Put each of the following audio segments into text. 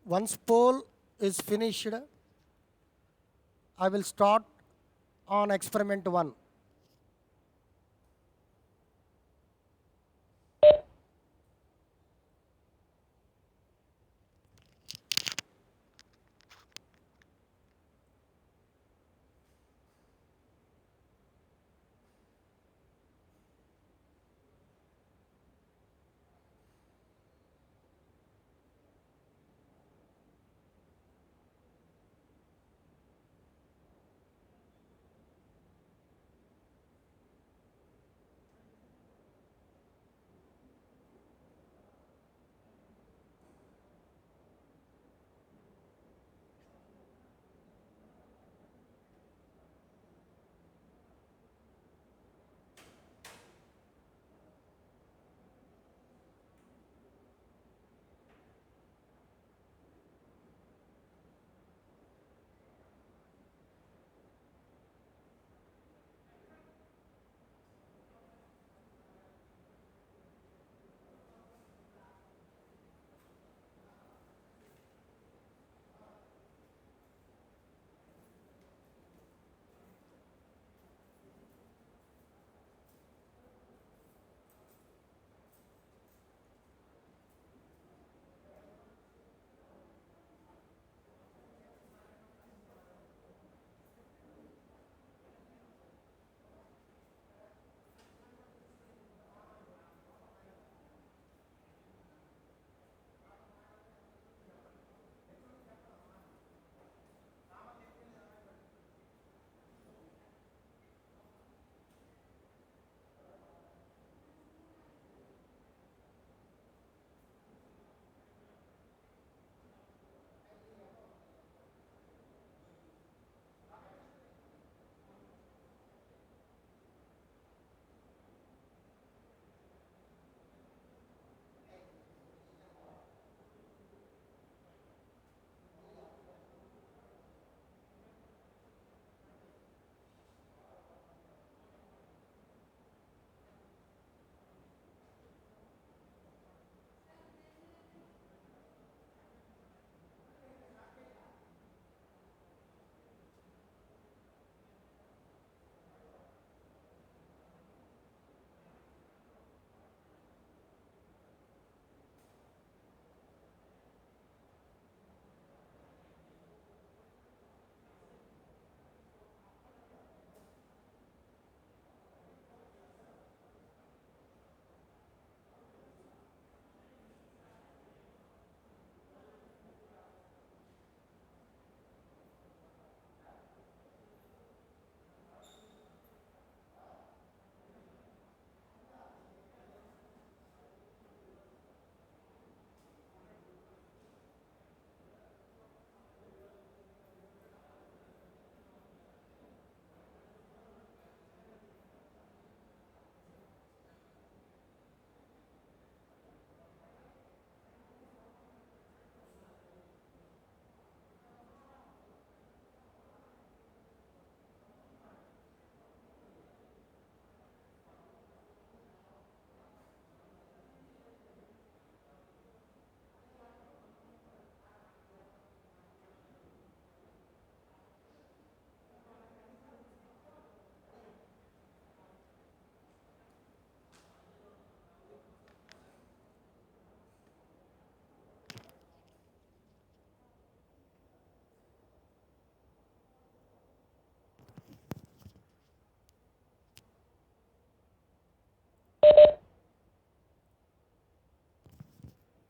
Once poll is finished, I will start on experiment 1.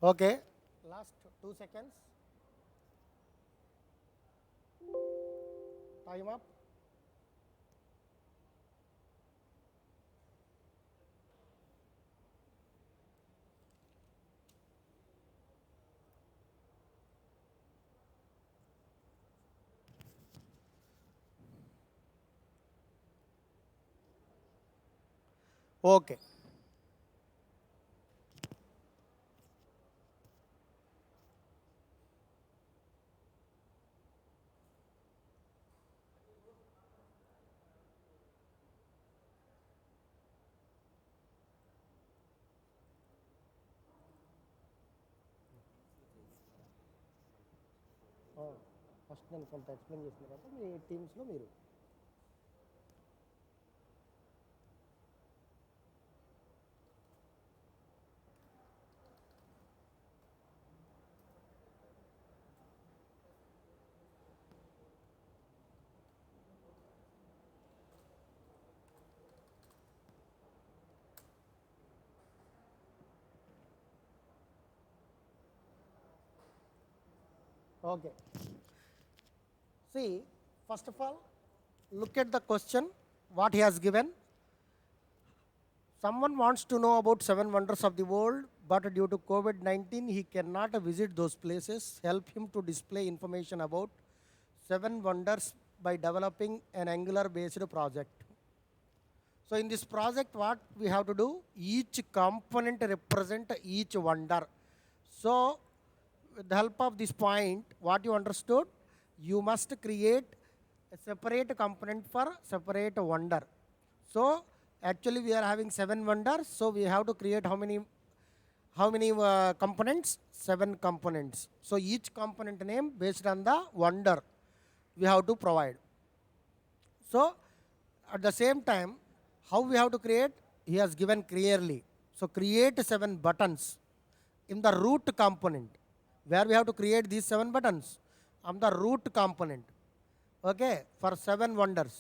Okay, last 2 seconds. Time up. Okay. First నేను కొంత explain చేసిన తర్వాత మీ టీమ్స్లో మీరు okay. See, first of all, look at the question what he has given. Someone wants to know about 7 wonders of the world, but due to COVID-19 he cannot visit those places. Help him to display information about 7 wonders by developing an Angular based project. So in this project what we have to do, each component represent each wonder. So with the help of this point, what you understood, you must create a separate component for separate wonder. So actually we are having 7 wonders, so we have to create how many components? 7 components. So each component name based on the wonder we have to provide. So at the same time, how we have to create, he has given clearly. So create 7 buttons in the root component, where we have to create these 7 buttons on the root component, okay, for 7 wonders,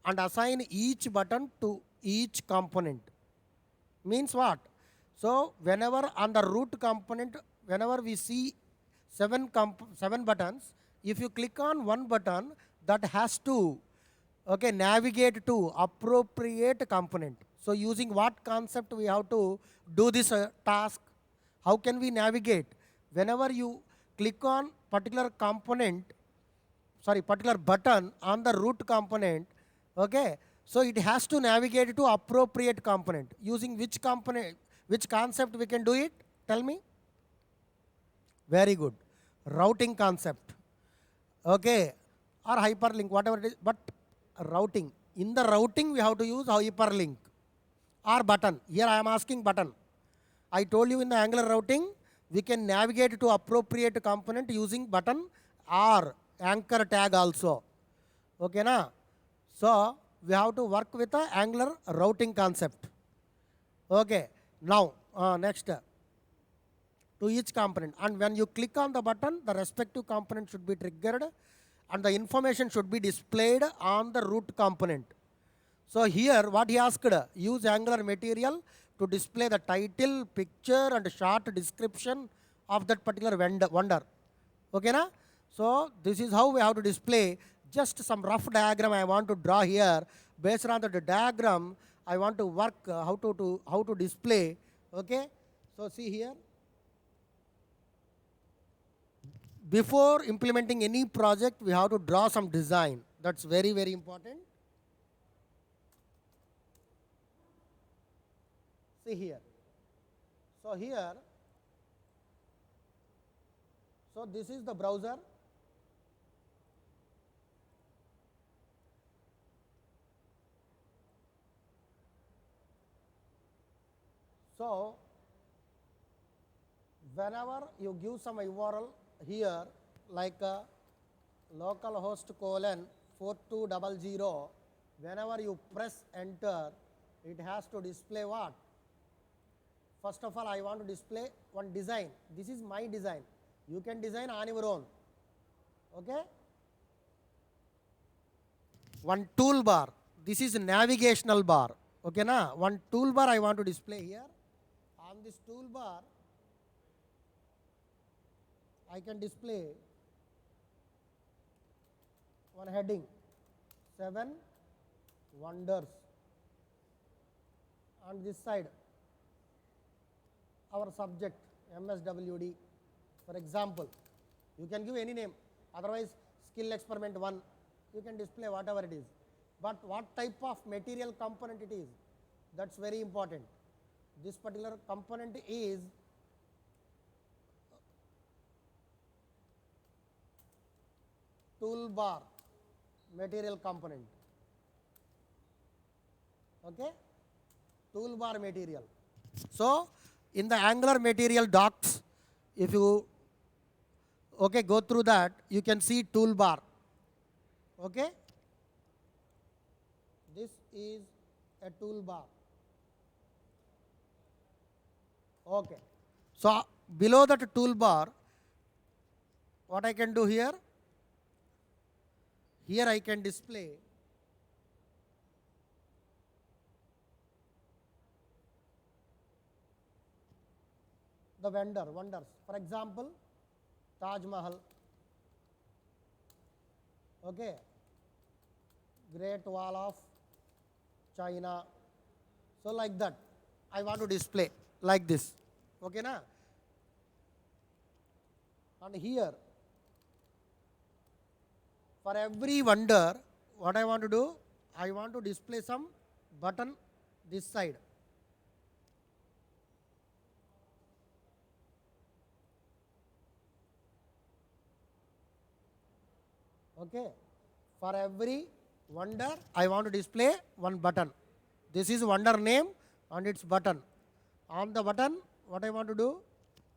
and assign each button to each component. Means what? So whenever on the root component, whenever we see 7 buttons, if you click on one button, that has to, okay, navigate to appropriate component. So using what concept we have to do this task? How can we navigate? Whenever you click on particular component, particular button on the root component, okay, so it has to navigate to appropriate component. Using which component, which concept we can do it? Tell me. Very good. Routing concept, okay, or hyperlink, whatever it is, but routing. In the routing we have to use hyperlink or button. Here I am asking button. I told you in the Angular routing we can navigate to appropriate component using button or anchor tag also. Okay na? So we have to work with the Angular routing concept. Okay. Now next, to each component, and when you click on the button, the respective component should be triggered and the information should be displayed on the root component. So here what he asked, use Angular material to display the title, picture and short description of that particular wonder. Okay na? So this is how we have to display. Just some rough diagram I want to draw here. Based on the diagram I want to work how to display. Okay, so see here, before implementing any project we have to draw some design. That's very, very important. See here. So here, so this is the browser. So whenever you give some URL here, like localhost colon 4200, whenever you press enter, it has to display what? First of all, I want to display one design. This is my design. You can design on your own. Okay? One toolbar. This is a navigational bar. Okay na? One toolbar I want to display here. On this toolbar, I can display one heading, 7 wonders. On this side, our subject, MSWD. For example, you can give any name. Otherwise, skill experiment 1. You can display whatever it is. But what type of material component it is, that's very important. This particular component is toolbar material component. Okay, toolbar material. So in the Angular material docs, if you okay, go through that, you can see toolbar. Okay, this is a toolbar. Okay, so below that toolbar, what I can do here? Here I can display the wonders. For example, Taj Mahal. Okay, Great Wall of China. So like that, I want to display like this. Okay, na? And here, for every wonder, what I want to do? I want to display some button this side. Okay, for every wonder, I want to display one button. This is wonder name and its button. On the button, what I want to do?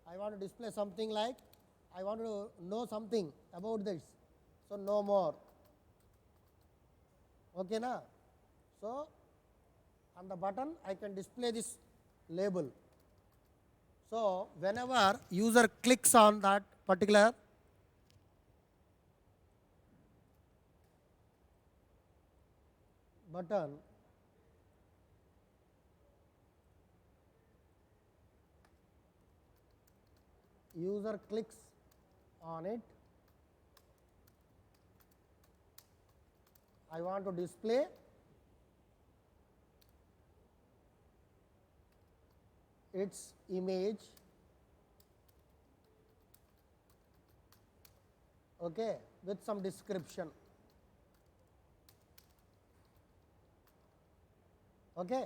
I want to display something like, I want to know something about this. So no more. Okay, na? So on the button, I can display this label. So whenever user clicks on that particular button, user clicks on it, I want to display its image, okay, with some description. Okay,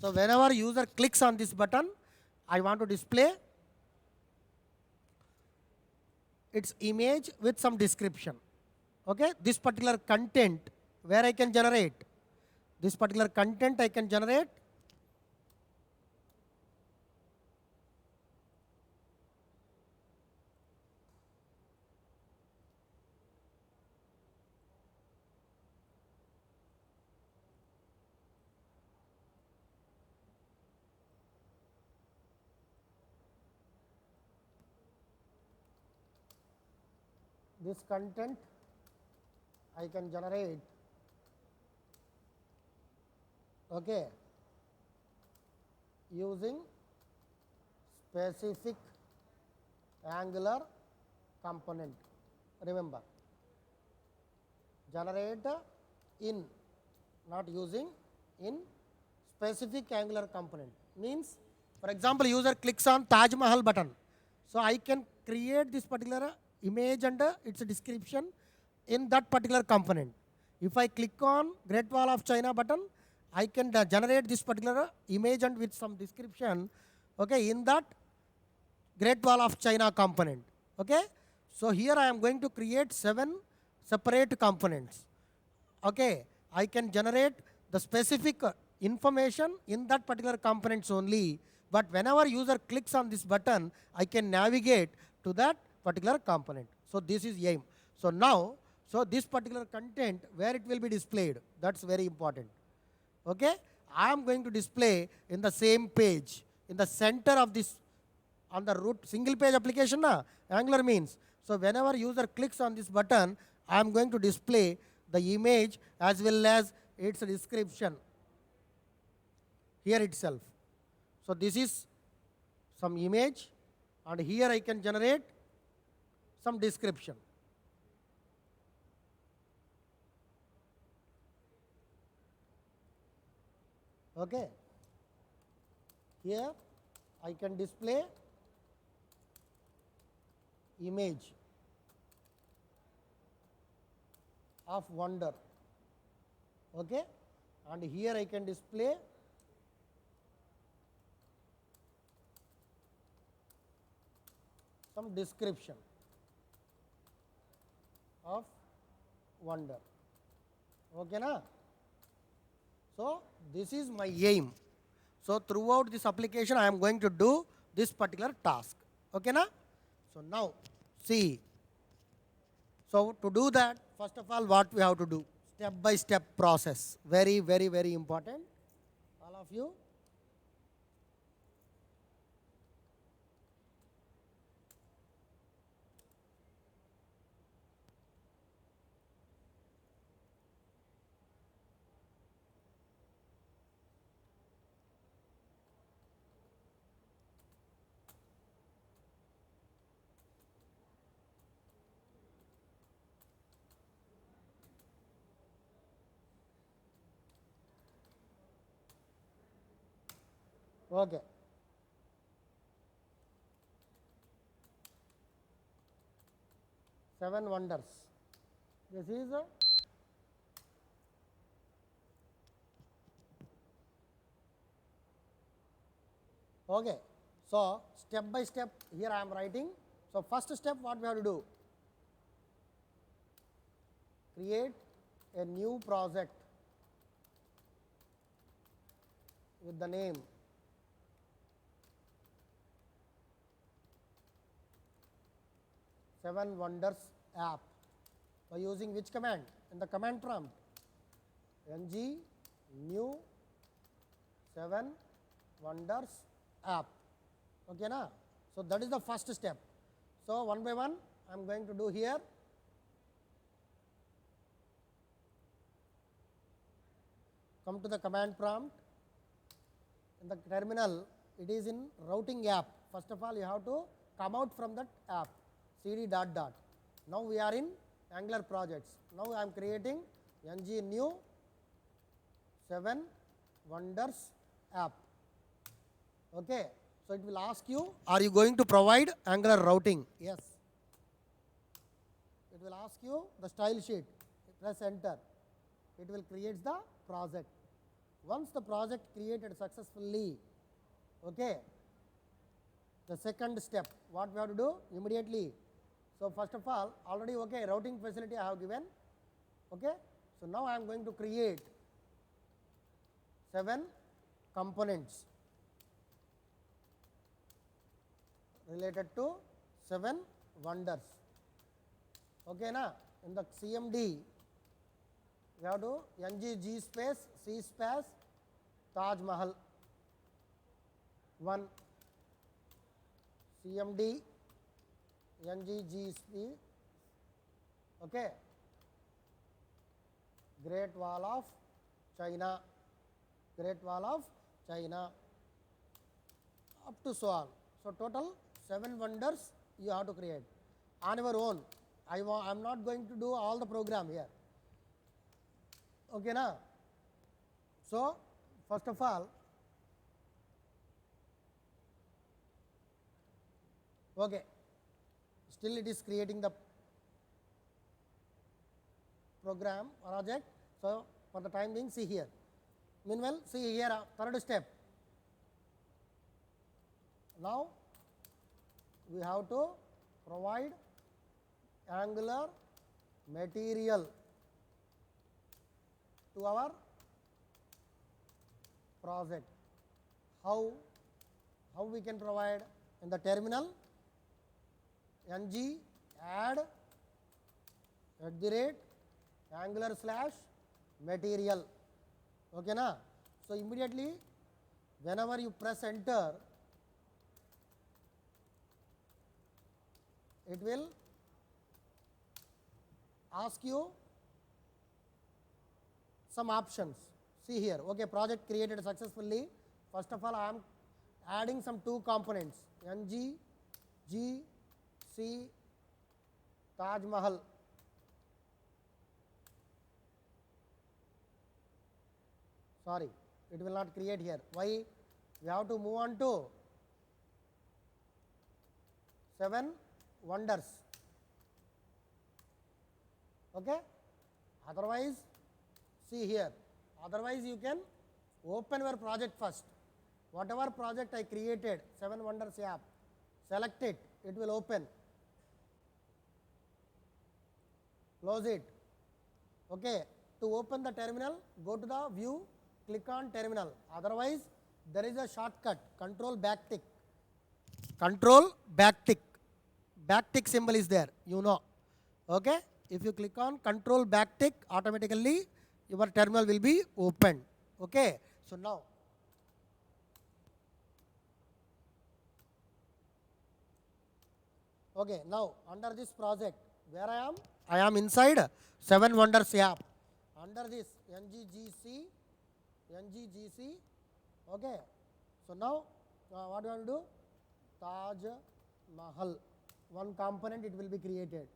so whenever user clicks on this button, I want to display its image with some description. Okay, this particular content where I can generate, this particular content I can generate this content I can generate, okay, using specific angular component. Remember, generate in, not using in specific angular component. Means, for example, user clicks on Taj Mahal button. So I can create this particular image and its description in that particular component. If I click on Great Wall of China button, I can generate this particular image and with some description, okay, in that Great Wall of China component. Okay, so here I am going to create 7 separate components. Okay, I can generate the specific information in that particular components only, but whenever user clicks on this button, I can navigate to that particular component. So this is aim. So now, so this particular content, where it will be displayed, that's very important. Okay, I am going to display in the same page, in the center of this, on the root single page application, Angular means. So whenever user clicks on this button, I am going to display the image as well as its description here itself. So this is some image, and here I can generate some description. Okay, here I can display image of wonder. Okay, and here I can display some description of wonder. Okay, na? So this is my aim. So throughout this application, I am going to do this particular task. Okay, na? So now, See, so to do that, first of all, what we have to do? Step by step process. Very, very, very important. All of you. Okay. Seven wonders. This is a okay. So step by step here I am writing. So first step, what we have to do? Create a new project with the name Seven Wonders app by using which command? In the command prompt, ng new Seven Wonders app. Okay, na? So that is the first step. So one by one I am going to do here. Come to the command prompt. In the terminal, it is in routing app. First of all, you have to come out from that app, cd dot dot. Now we are in Angular projects. Now I am creating ng new Seven Wonders app. Okay. So it will ask you, are you going to provide Angular routing? Yes. It will ask you the style sheet. Press enter. It will create the project. Once the project created successfully, okay, the second step, what we have to do? Immediately. So first of all, already okay, routing facility I have given. Okay. So now I am going to create 7 components related to 7 wonders. Okay, na? In the CMD, we have to ng g space c space Taj Mahal 1, CMD ng g space, okay, Great Wall of China, Great Wall of China, up to so on. So total 7 wonders you have to create on your own. I am not going to do all the program here. Okay, na? So first of all, okay, still it is creating the program project. So for the time being, see here. Meanwhile, see here, third step. Now we have to provide Angular material to our project. How we can provide? In the terminal, ng add @Angular / material. Okay, na? So immediately whenever you press enter, it will ask you some options. See here, okay, project created successfully. First of all, I am adding some 2 components, ng g c Taj Mahal. Sorry, it will not create here. Why? We have to move on to 7 wonders. Okay? Otherwise, see here. Otherwise, you can open your project first. Whatever project I created, 7 wonders app, select it, it will open. Close it. Okay. To open the terminal, go to the view, click on terminal. Otherwise, there is a shortcut, control backtick. Control backtick. backtick symbol is there, you know. Okay, if you click on control backtick, automatically your terminal will be opened. Okay, so now okay, now under this project, where I am inside 7 Wonders app. Under this NGGC, okay. So now what do you want to do? Taj Mahal, one component it will be created.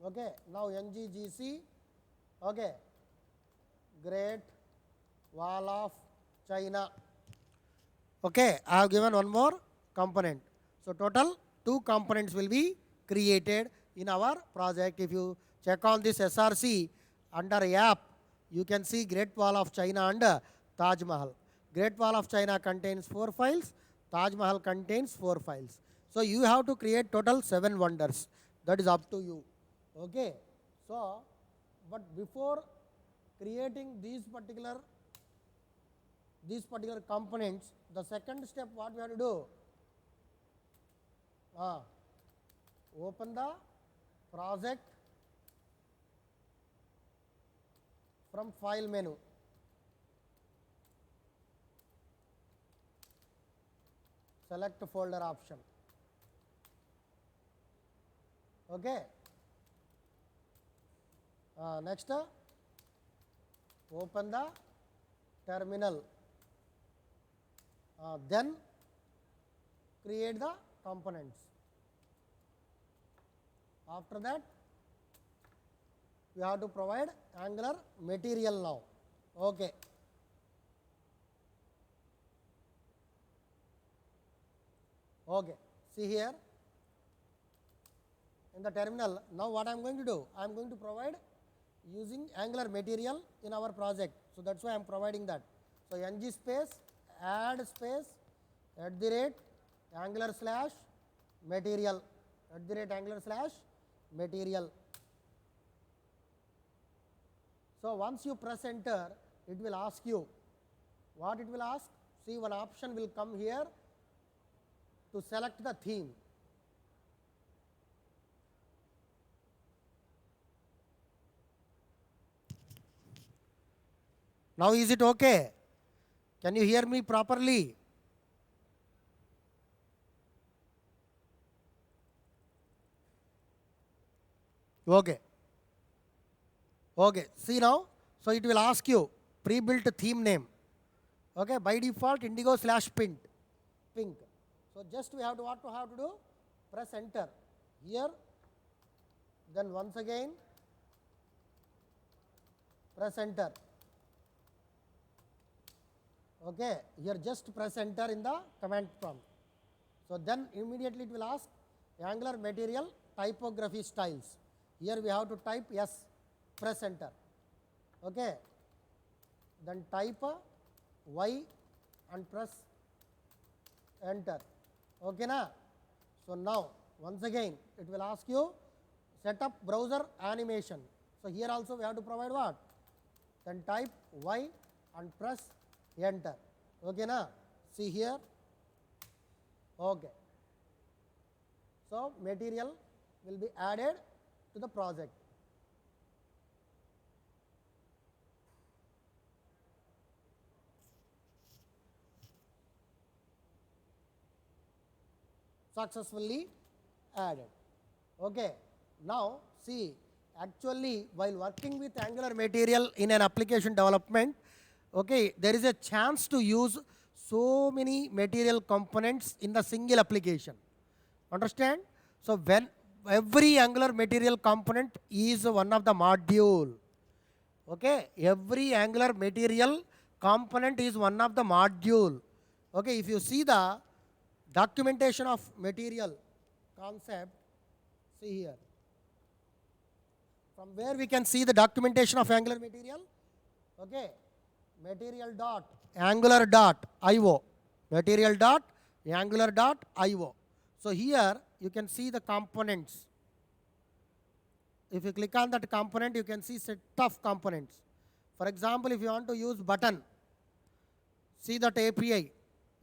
Okay, now NGGC, okay, Great Wall of China. Okay, I have given one more component. So total 2 components will be created in our project. If you check on this SRC under app, you can see Great Wall of China and Taj Mahal. Great Wall of China contains 4 files, Taj Mahal contains 4 files. So you have to create total 7 wonders. That is up to you. Okay. So, but before creating these particular components, the second step what we have to do? Open the project from file menu. Select folder option. Okay. Next, open the terminal. Then create the components. After that, we have to provide Angular material now. Okay. Okay. See here in the terminal. Now what I am going to do? I am going to provide using Angular material in our project. So that's why I am providing that. So ng space add space @Angular slash material @Angular slash material. So once you press enter, it will ask you. What it will ask? See, one option will come here to select the theme. Now is it okay? Can you hear me properly? Okay. Okay. See now. So it will ask you pre-built theme name. Okay. By default indigo slash pink. So just we have to what to have to do? Press enter here. Then once again press enter. Okay, here just press enter in the command prompt. So then immediately it will ask Angular material typography styles. Here we have to type yes, press enter. Okay, then type Y and press enter. Okay na? So now once again it will ask you set up browser animation. So here also we have to provide what? Then type Y and press enter. Okay na? See here. Okay. So material will be added to the project. Successfully added. Okay. Now see, actually while working with Angular material in an application development, okay, there is a chance to use so many material components in the single application. Understand? So when every Angular material component is one of the module. Okay, every Angular material component is one of the module. Okay, if you see the documentation of material concept, see here. From where we can see the documentation of Angular material? Okay, material.angular.io. Material.angular.io. So here you can see the components. If you click on that component, you can see set of components. For example, if you want to use button, see that API.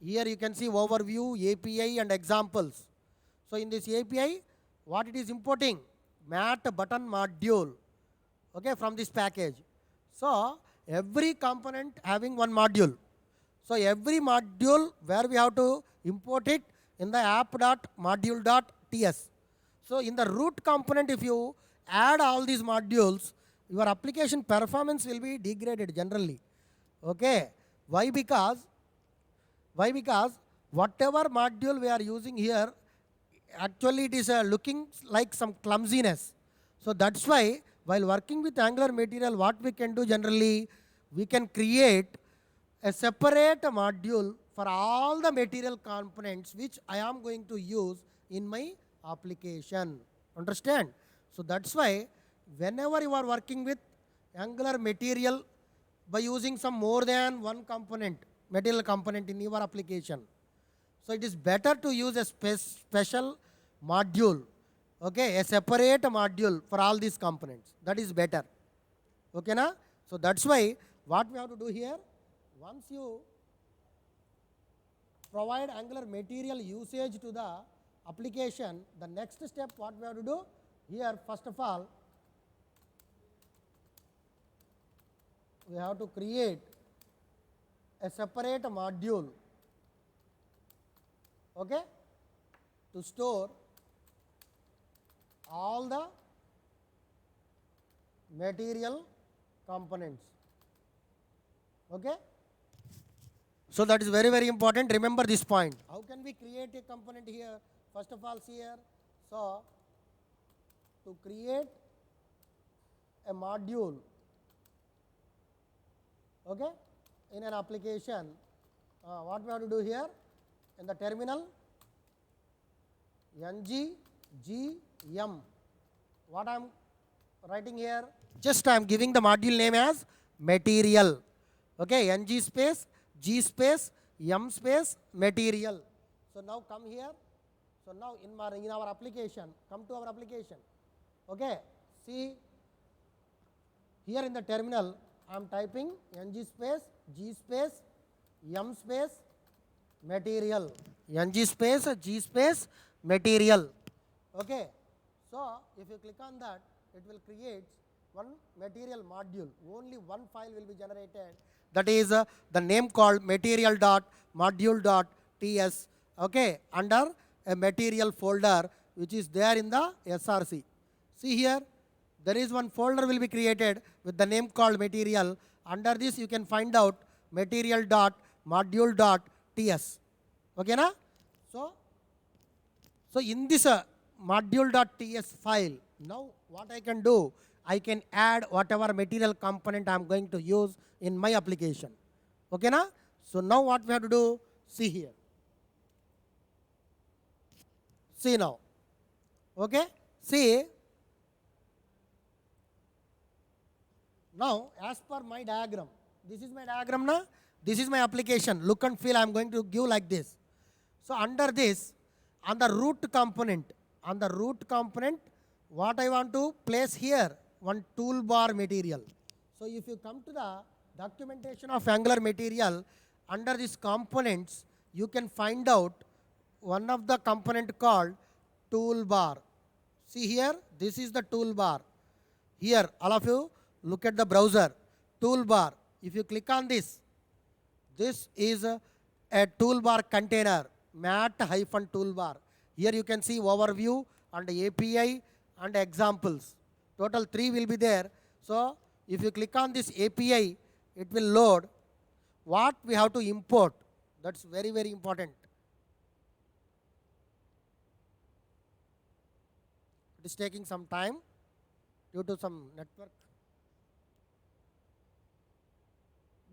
Here you can see overview, API and examples. So in this API, what it is importing? Mat button module, okay, from this package. So every component having one module. So every module where we have to import it in the app.module.ts. So in the root component, if you add all these modules, your application performance will be degraded generally. Okay. Why? Because whatever module we are using here, actually it is looking like some clumsiness. So that's why while working with Angular material, what we can do generally, we can create a separate module for all the material components which I am going to use in my application. Understand? So that's why whenever you are working with Angular material by using some more than one component, material component in your application, so it is better to use a special module, okay, a separate module for all these components. That is better. Okay, na? So that's why what we have to do here, once you provide Angular material usage to the application, the next step what we have to do here, first of all, we have to create a separate module, okay, to store all the material components. Okay. So that is very, very important. Remember this point. How can we create a component here? First of all, see here. So to create a module, okay, in an application, what we have to do here in the terminal, ngGM. What I am writing here? Just I am giving the module name as material. Okay, ng space, g space, m space, material. So now come here. So now in our application, come to our application. Okay, see here in the terminal, I am typing ng space, g space, m space, material. ng space, g space, material. Okay, so if you click on that, it will create one material module. Only one file will be generated. That is the name called material.module.ts. Okay, under a material folder which is there in the SRC. See here, there is one folder will be created with the name called material. Under this you can find out material.module.ts. Okay, na? So in this module.ts file, now what I can do, I can add whatever material component I am going to use in my application. Okay, na? So now what we have to do, see here. See now. Okay, see. Now, as per my diagram, this is my diagram na? This is my application. Look and feel I am going to give like this. So under this, on the root component, what I want to place here, one toolbar material. So if you come to the documentation of Angular material, under these components, you can find out one of the component called toolbar. See here, this is the toolbar. Here, all of you, look at the browser, toolbar. If you click on this, this is a toolbar container, mat-toolbar. Here you can see overview and API and examples. Total 3 will be there. So if you click on this API, it will load what we have to import. That's very, very important. It is taking some time due to some network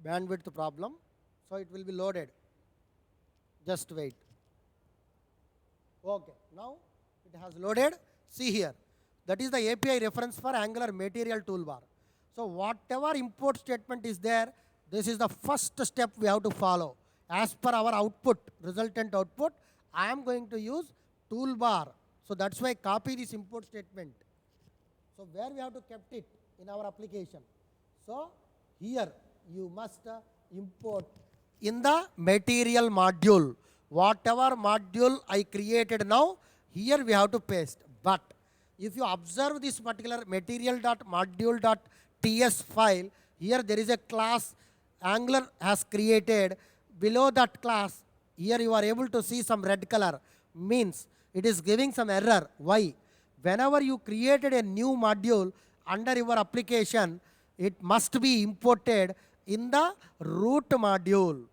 bandwidth problem. So it will be loaded. Just wait. Okay, now it has loaded. See here. That is the API reference for Angular material toolbar. So whatever import statement is there, this is the first step we have to follow. As per our output, resultant output, I am going to use toolbar. So that's why copy this import statement. So where we have to kept it in our application. So here you must import in the material module. Whatever module I created now, here we have to paste. But if you observe this particular material.module.ts file, here there is a class Angular has created. Below that class, here you are able to see some red color, means it is giving some error. Why? Whenever you created a new module under your application, it must be imported in the root module.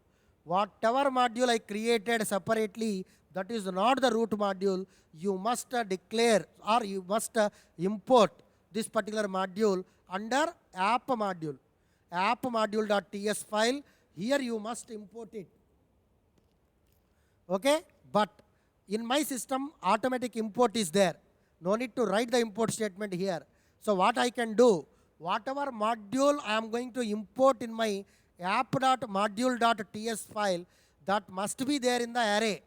Whatever module I created separately, that is not the root module, you must declare or you must import this particular module under app module. App module.ts file, here you must import it. Okay, but in my system, automatic import is there. No need to write the import statement here. So what I can do, whatever module I am going to import in my app.module.ts file, that must be there in the array.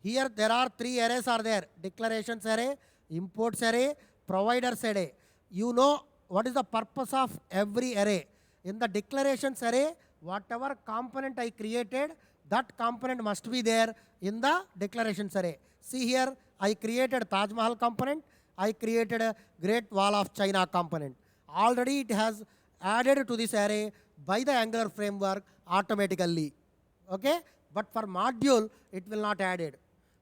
Here there are three arrays are there: declarations array, imports array, providers array. You know what is the purpose of every array. In the declarations array, whatever component I created, that component must be there in the declarations array. See here, I created Taj Mahal component, I created a Great Wall of China component. Already it has added to this array by the Angular framework automatically. Okay, but for module, it will not added.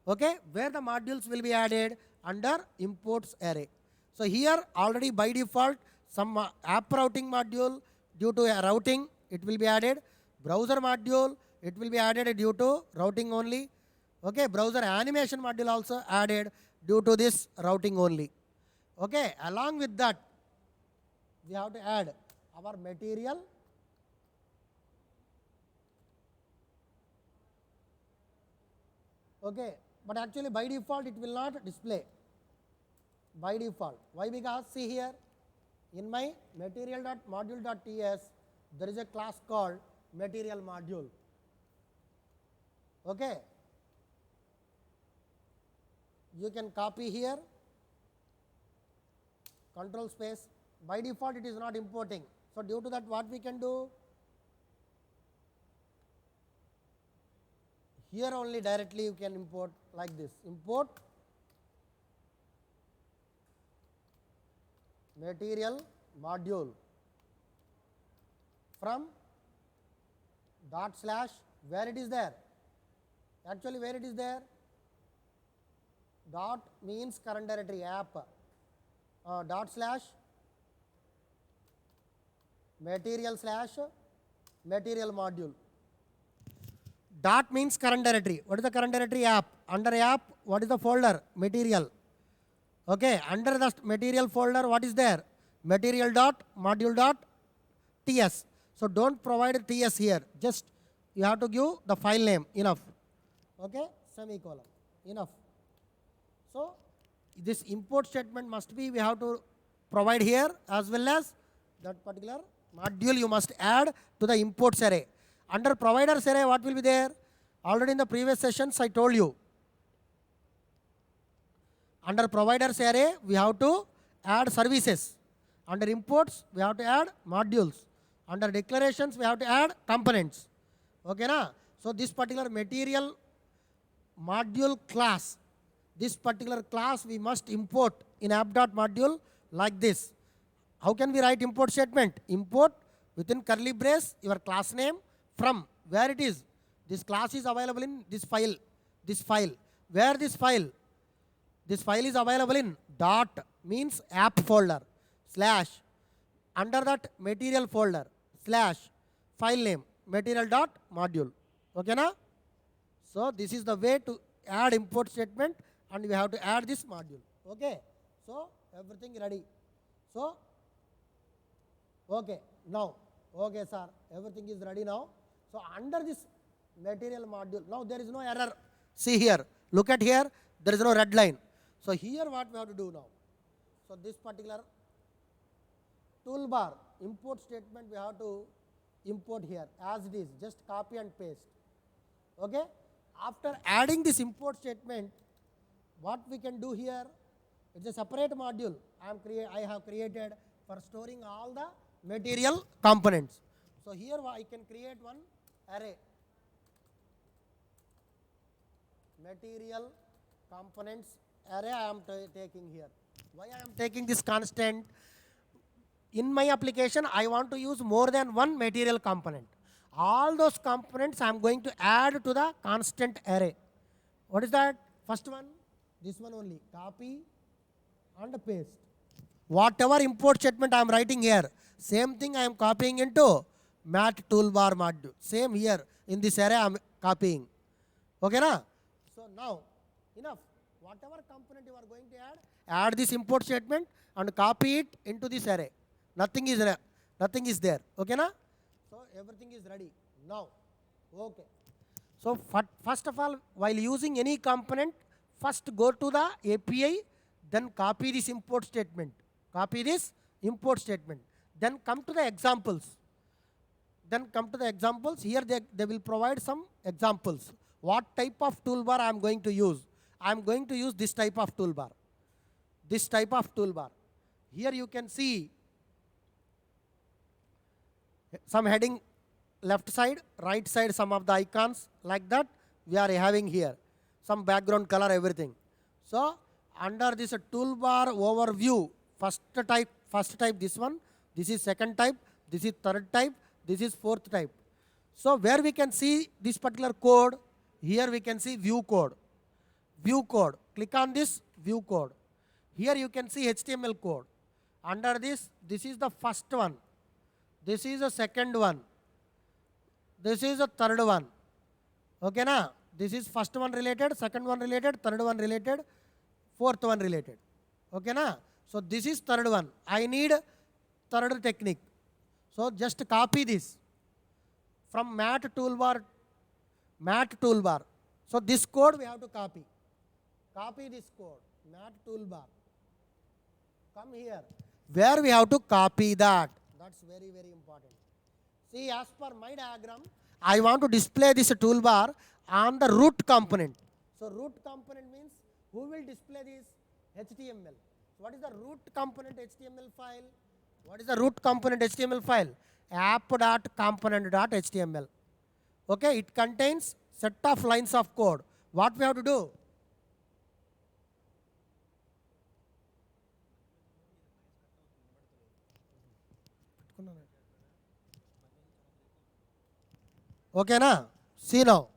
Okay, where the modules will be added? Under imports array. So here already by default, some app routing module, due to routing, it will be added. Browser module, it will be added due to routing only. Okay, browser animation module also added due to this routing only. Okay, along with that, we have to add our material. Okay, but actually by default it will not display. By default. Why? Because see here, in my material.module.ts, there is a class called material module. Okay. You can copy here, control space. By default it is not importing. So due to that, what we can do? Here only directly you can import like this. Import material module from dot slash, where it is there? Actually where it is there? Dot means current directory app. Dot slash material slash material module. Dot means current directory. What is the current directory? App. Under app, what is the folder? Material. Okay, under the material folder, what is there? Material dot module dot ts. So don't provide ts here. Just you have to give the file name. Enough. Okay, semicolon. Enough. So this import statement must be, we have to provide here, as well as that particular module you must add to the imports array. Under providers array, what will be there? Already in the previous sessions I told you. Under providers array, we have to add services. Under imports, we have to add modules. Under declarations, we have to add components. Okay, na? So this particular material module class, this particular class we must import in app.module like this. How can we write import statement? Import within curly brace your class name from where it is. This class is available in this file. This file. Where this file? This file is available in dot means app folder slash under that material folder slash file name material dot module. Okay na? So this is the way to add import statement, and we have to add this module. Okay. So everything ready. So okay, now okay sir, everything is ready now. So under this material module, now there is no error. See here, look at here, there is no red line. So here what we have to do now? So this particular toolbar import statement we have to import here as it is, just copy and paste. Okay. After adding this import statement, what we can do here? It's a separate module I have created for storing all the material components. So here I can create one array. material components array I am taking here. Why I am taking this constant? In my application, I want to use more than one material component. All those components I am going to add to the constant array. What is that? First one, this one only, copy and paste. Whatever import statement I am writing here, same thing I am copying into mat toolbar module. Same here in this array I am copying. Okay na? So now, enough. Whatever component you are going to add this import statement and copy it into this array. Nothing is there. Okay na? So everything is ready now. Okay. So first of all, while using any component, first go to the API, then copy this import statement. Then come to the examples. Here they will provide some examples. What type of toolbar I am going to use? I am going to use this type of toolbar. Here you can see some heading left side, right side, some of the icons like that we are having here. Some background color, everything. So under this toolbar overview, first type this one, this is second type, this is third type, this is fourth type. So where we can see this particular code, here we can see view code. Click on this view code. Here you can see HTML code. Under this is the first one. This is the second one. This is the third one. Okay na? This is first one related, second one related, third one related, fourth one related. Okay na? So this is third one. I need third technique. So just copy this from mat toolbar. So this code we have to copy. Copy this code, mat toolbar. Come here. Where we have to copy that. That's very, very important. See, as per my diagram, I want to display this toolbar on the root component. So root component means who will display this? HTML. What is the root component HTML file? App.component.html. Okay, it contains set of lines of code. What we have to do? Okay na? See now.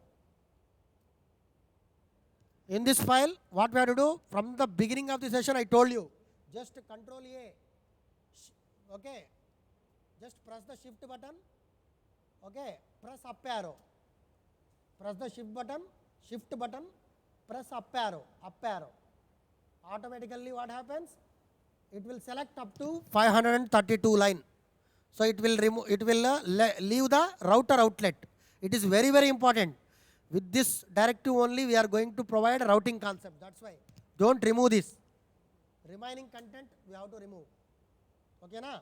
In this file, what we have to do? From the beginning of the session, I told you, just Control A. Okay. Just press the shift button. Okay. Press up arrow. Press the shift button, press up arrow. Automatically what happens? It will select up to 532 line. So it will leave the router outlet. It is very, very important. With this directive only we are going to provide a routing concept. That's why. Don't remove this. Remaining content we have to remove. Okay na?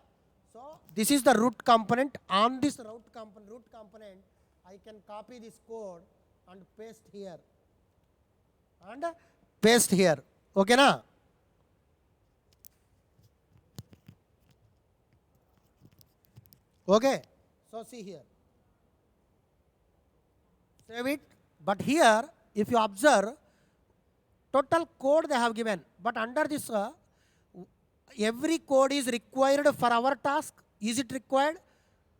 So this is the root component. On this root component, I can copy this code and paste here. Okay na? Okay. So see here. Save it. But here, if you observe, total code they have given. But under this, every code is required for our task. Is it required?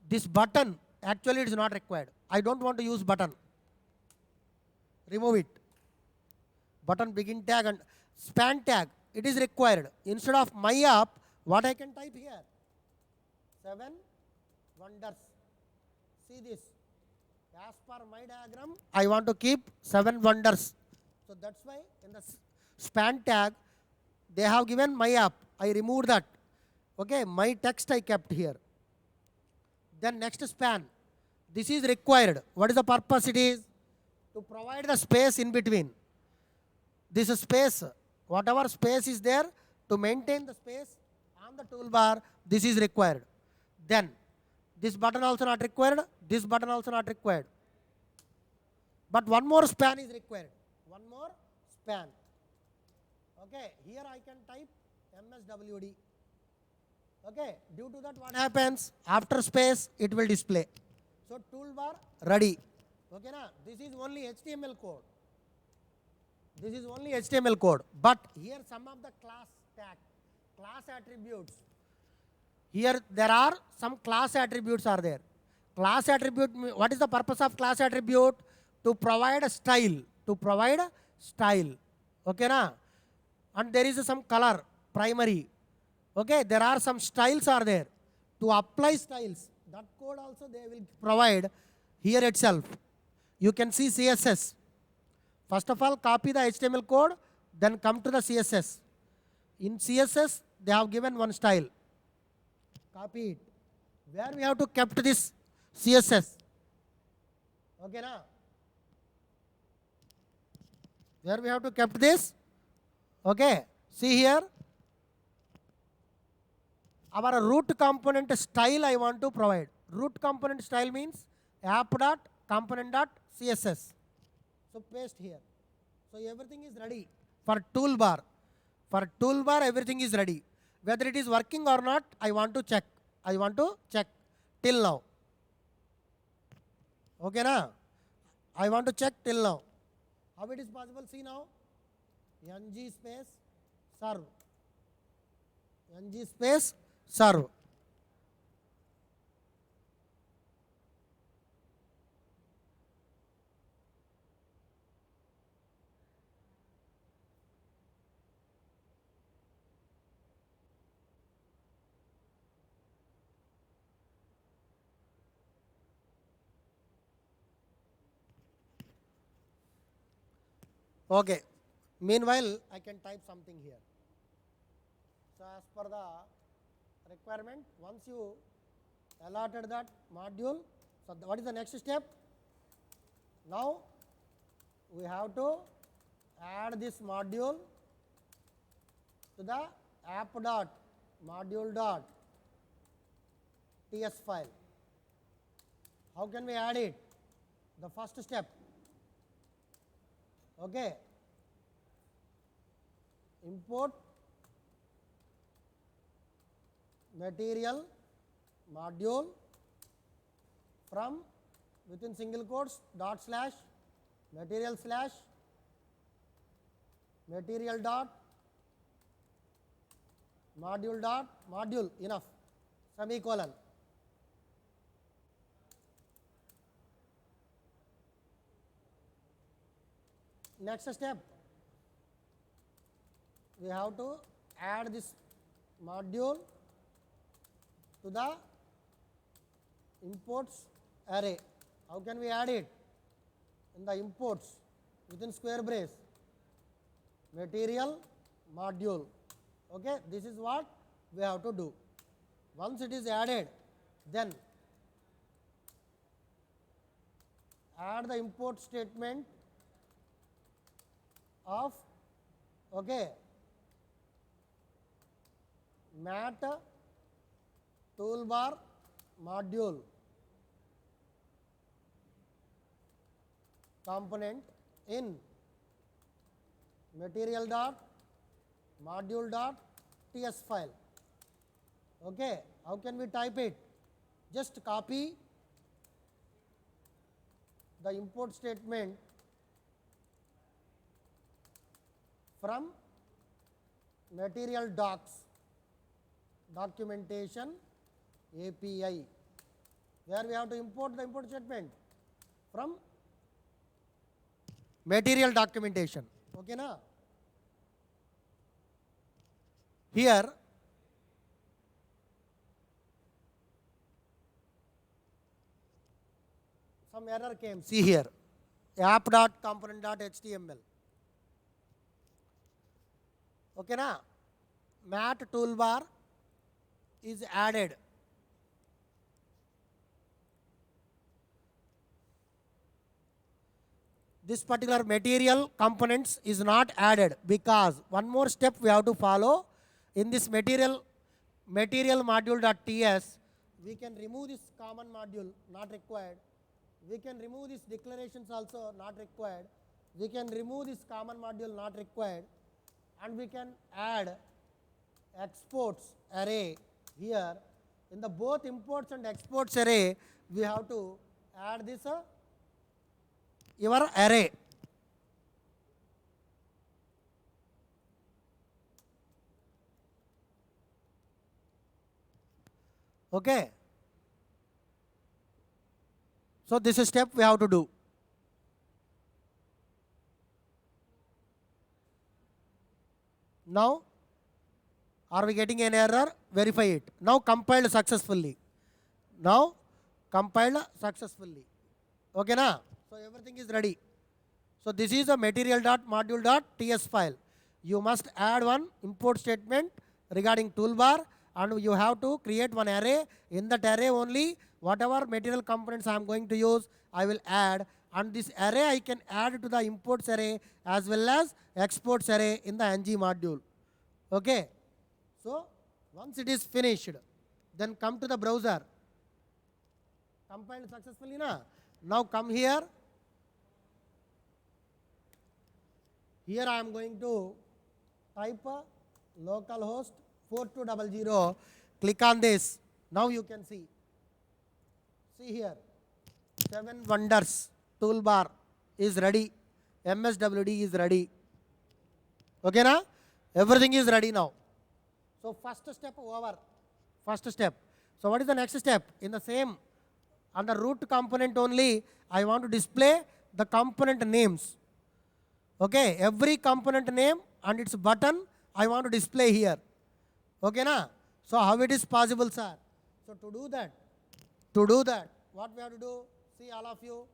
This button, actually it is not required. I don't want to use button. Remove it. Button begin tag and span tag, it is required. Instead of my app, what I can type here? 7 wonders. See this. As per my diagram, I want to keep 7 wonders. So that's why in the span tag, they have given my app. I removed that. Okay, my text I kept here. Then next span. This is required. What is the purpose? It is to provide the space in between. This space, whatever space is there, to maintain the space on the toolbar, this is required. Then this button also not required, this button also not required. But one more span is required. One more span. Okay, here I can type MSWD. Okay, due to that what happens? After space, it will display. So toolbar ready. Okay na? This is only HTML code. This is only HTML code. But here some of the class tag, class attributes. Here there are some class attributes are there. Class attribute, what is the purpose of class attribute? To provide a style. To provide a style. Okay, na? And there is some color, primary. Okay, there are some styles are there. To apply styles, that code also they will provide here itself. You can see CSS. First of all, copy the HTML code, then come to the CSS. In CSS, they have given one style. Copy it. Where we have to kept this CSS. Okay, na? Where we have to kept this. Okay. See here. Our root component style I want to provide. Root component style means app.component.css. So paste here. So everything is ready for toolbar. For toolbar, everything is ready. Whether it is working or not, I want to check. I want to check till now. Okay, na? I want to check till now. How it is possible? See now. ng space serve. ng space serve. Okay. Meanwhile, I can type something here. So as per the requirement, once you allotted that module, so what is the next step? Now we have to add this module to the app.module.ts file. How can we add it? The first step. Okay. Import material module from within single quotes dot slash material slash material dot module dot module, enough, semicolon. Next step, we have to add this module to the imports array. How can we add it? In the imports, within square brace, material module. Okay, this is what we have to do. Once it is added, then add the import statement of, okay, mat toolbar module component in material dot module dot ts file. Okay, how can we type it? Just copy the import statement from material docs documentation API, where we have to import the import statement from material documentation. Okay, na? Here some error came. See here, app.component.html. Okay, na? Mat toolbar is added. This particular material components is not added because one more step we have to follow. In this material module.ts, we can remove this common module, not required. We can remove these declarations also, not required. We can remove this common module, not required. And we can add exports array here. In the both imports and exports array, we have to add this your array. Okay. So this is step we have to do. Now, are we getting an error? Verify it. Now compiled successfully. Now compiled successfully. Okay na? So everything is ready. So this is a material.module.ts file. You must add one import statement regarding toolbar, and you have to create one array. In that array only, whatever material components I am going to use, I will add, and this array I can add to the imports array as well as exports array in the ng module. Okay. So once it is finished, then come to the browser. Compiled successfully na? Now come here. Here I am going to type localhost 4200. Click on this. Now you can see. See here. 7 wonders toolbar is ready. MSWD is ready. Okay na? Everything is ready now. So first step over. First step. So what is the next step? In the same, under root component only, I want to display the component names. Okay, every component name and its button I want to display here. Okay na? So how it is possible, sir? So to do that, what we have to do? See all of you.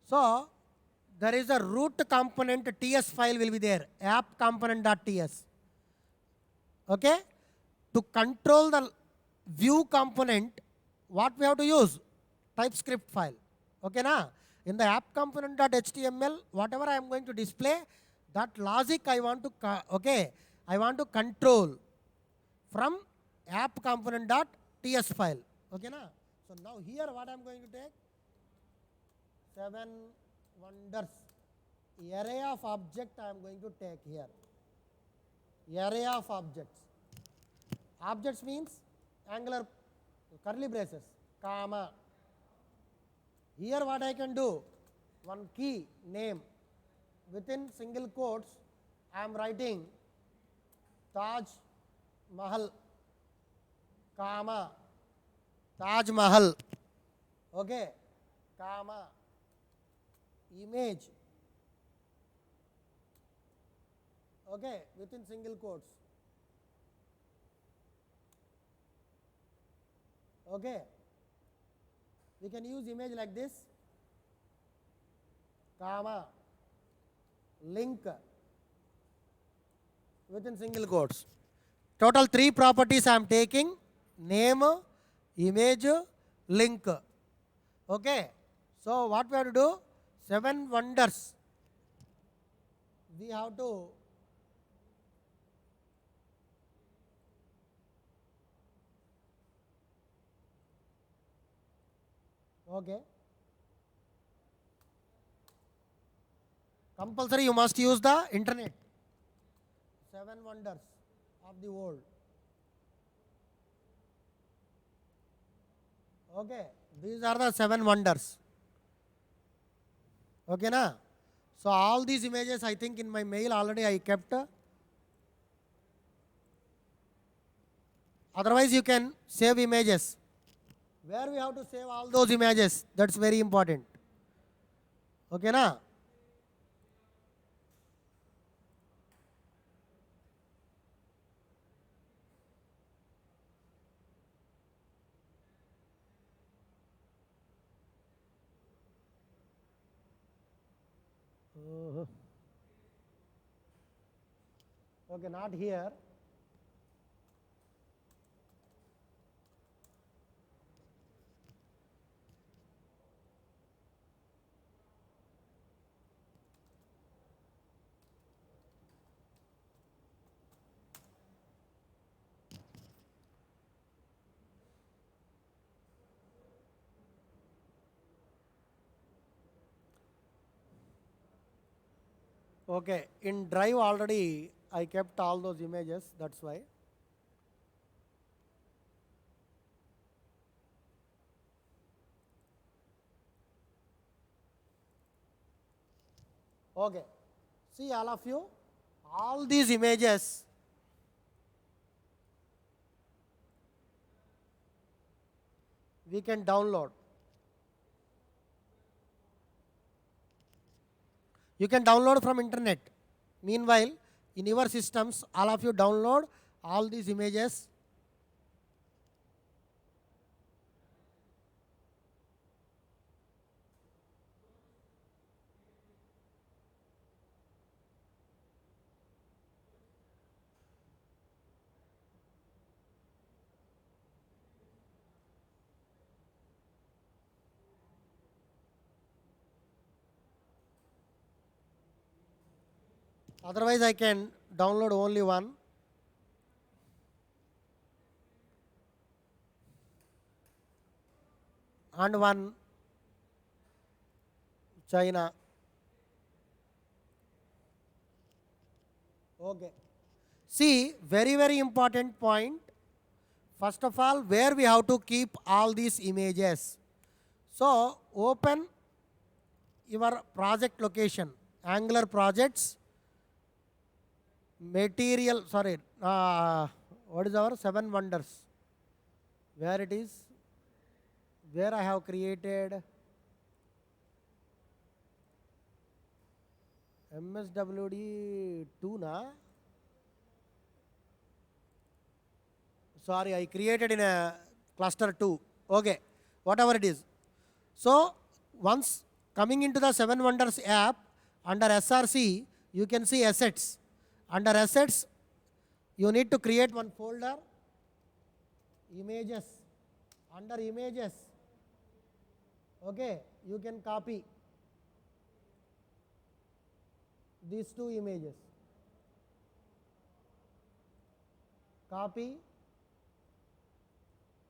So there is a root component TS file will be there, app component.ts. Okay, to control the view component, what we have to use? TypeScript file. Okay na? In the app component.html, whatever I am going to display, that logic I want to I want to control from app component.ts file. Okay na? So now here what I am going to take? 7 wonders. Array of object I am going to take here. Array of objects. Objects means angular curly braces, comma. Here what I can do? One key name. Within single quotes, I am writing Taj Mahal, comma, Taj Mahal. Okay, comma, image. Okay, within single quotes. Okay, we can use image like this, comma, link within single quotes. Total 3 properties I am taking: name, image, link. Okay, so what we have to do? 7 wonders. We have to compulsory you must use the internet. 7 wonders of the world. Okay, these are the 7 wonders. Okay na? So all these images I think in my mail already I kept. Otherwise you can save images. Where we have to save all those images, that's very important. Okay na? Okay, not here. Okay, in Drive already I kept all those images, that's why. Okay, see all of you, all these images we can download. You can download from internet. Meanwhile, in your systems, all of you download all these images. Otherwise, I can download only one. And one China. Okay. See, very, very important point. First of all, where we have to keep all these images. So, open your project location, Angular projects, material, sorry, what is our 7 wonders? Where it is? Where I have created MSWD 2 na? Sorry, I created in a cluster 2. Okay, whatever it is. So, once coming into the 7 wonders app, under SRC, you can see assets. Under assets, you need to create one folder, images. Under images, okay, you can copy these 2 images. Copy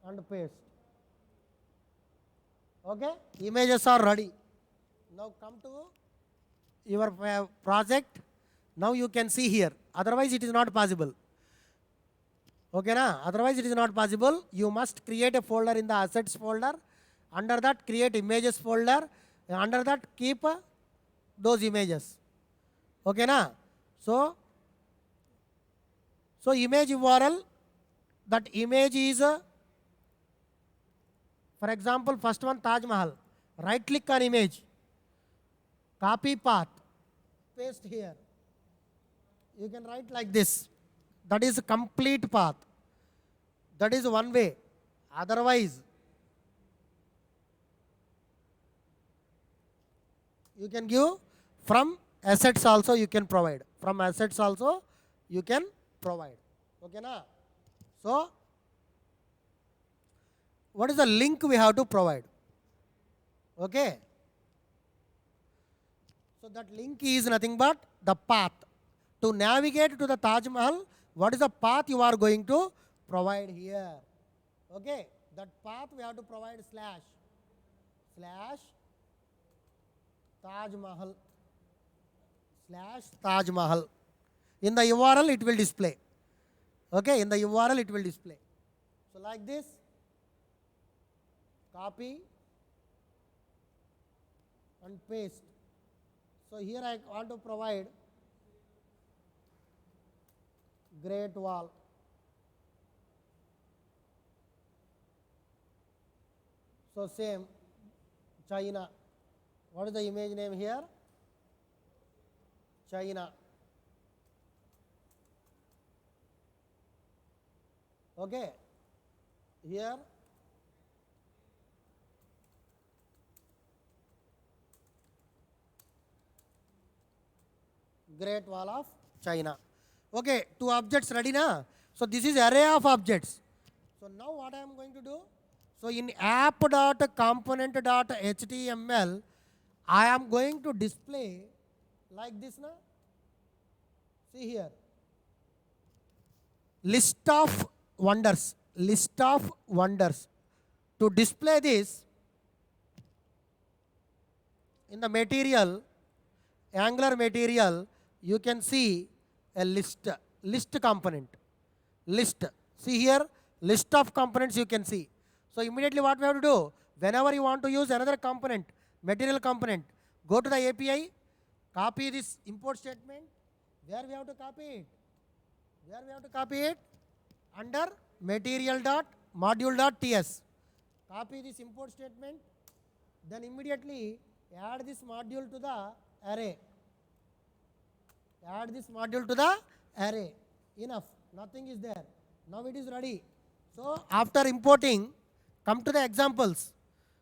and paste. Okay, images are ready. Now come to your project. Now you can see here. Otherwise, it is not possible. Okay, na? Otherwise, it is not possible. You must create a folder in the assets folder. Under that, create images folder. Under that, keep those images. Okay, na? So image URL. That image is, for example, first one Taj Mahal. Right click on image. Copy path. Paste here. You can write like this. That is a complete path. That is one way. Otherwise, you can give from assets also you can provide. From assets also you can provide. Okay, na? So, what is the link we have to provide? Okay. So, that link is nothing but the path. To navigate to the Taj Mahal, what is the path you are going to provide here? Okay, that path we have to provide slash Taj Mahal /Taj Mahal. In the URL it will display. Okay, in the URL it will display. So like this, copy and paste. So here I want to provide Great Wall. So same, China. What is the image name here? China. Okay. Here Great Wall of China. Okay, 2 objects ready now. So this is array of objects. So now what I am going to do? So in app.component.html, I am going to display like this now. See here. List of wonders. To display this, in the material, Angular material, you can see a list component. See here, list of components you can see. So immediately what we have to do, whenever you want to use another component, material component, go to the API, copy this import statement. Where we have to copy it? Under material.module.ts. copy this import statement, then immediately add this module to the array. Add this module to the array. Enough, nothing is there. Now it is ready. So after importing, come to the examples.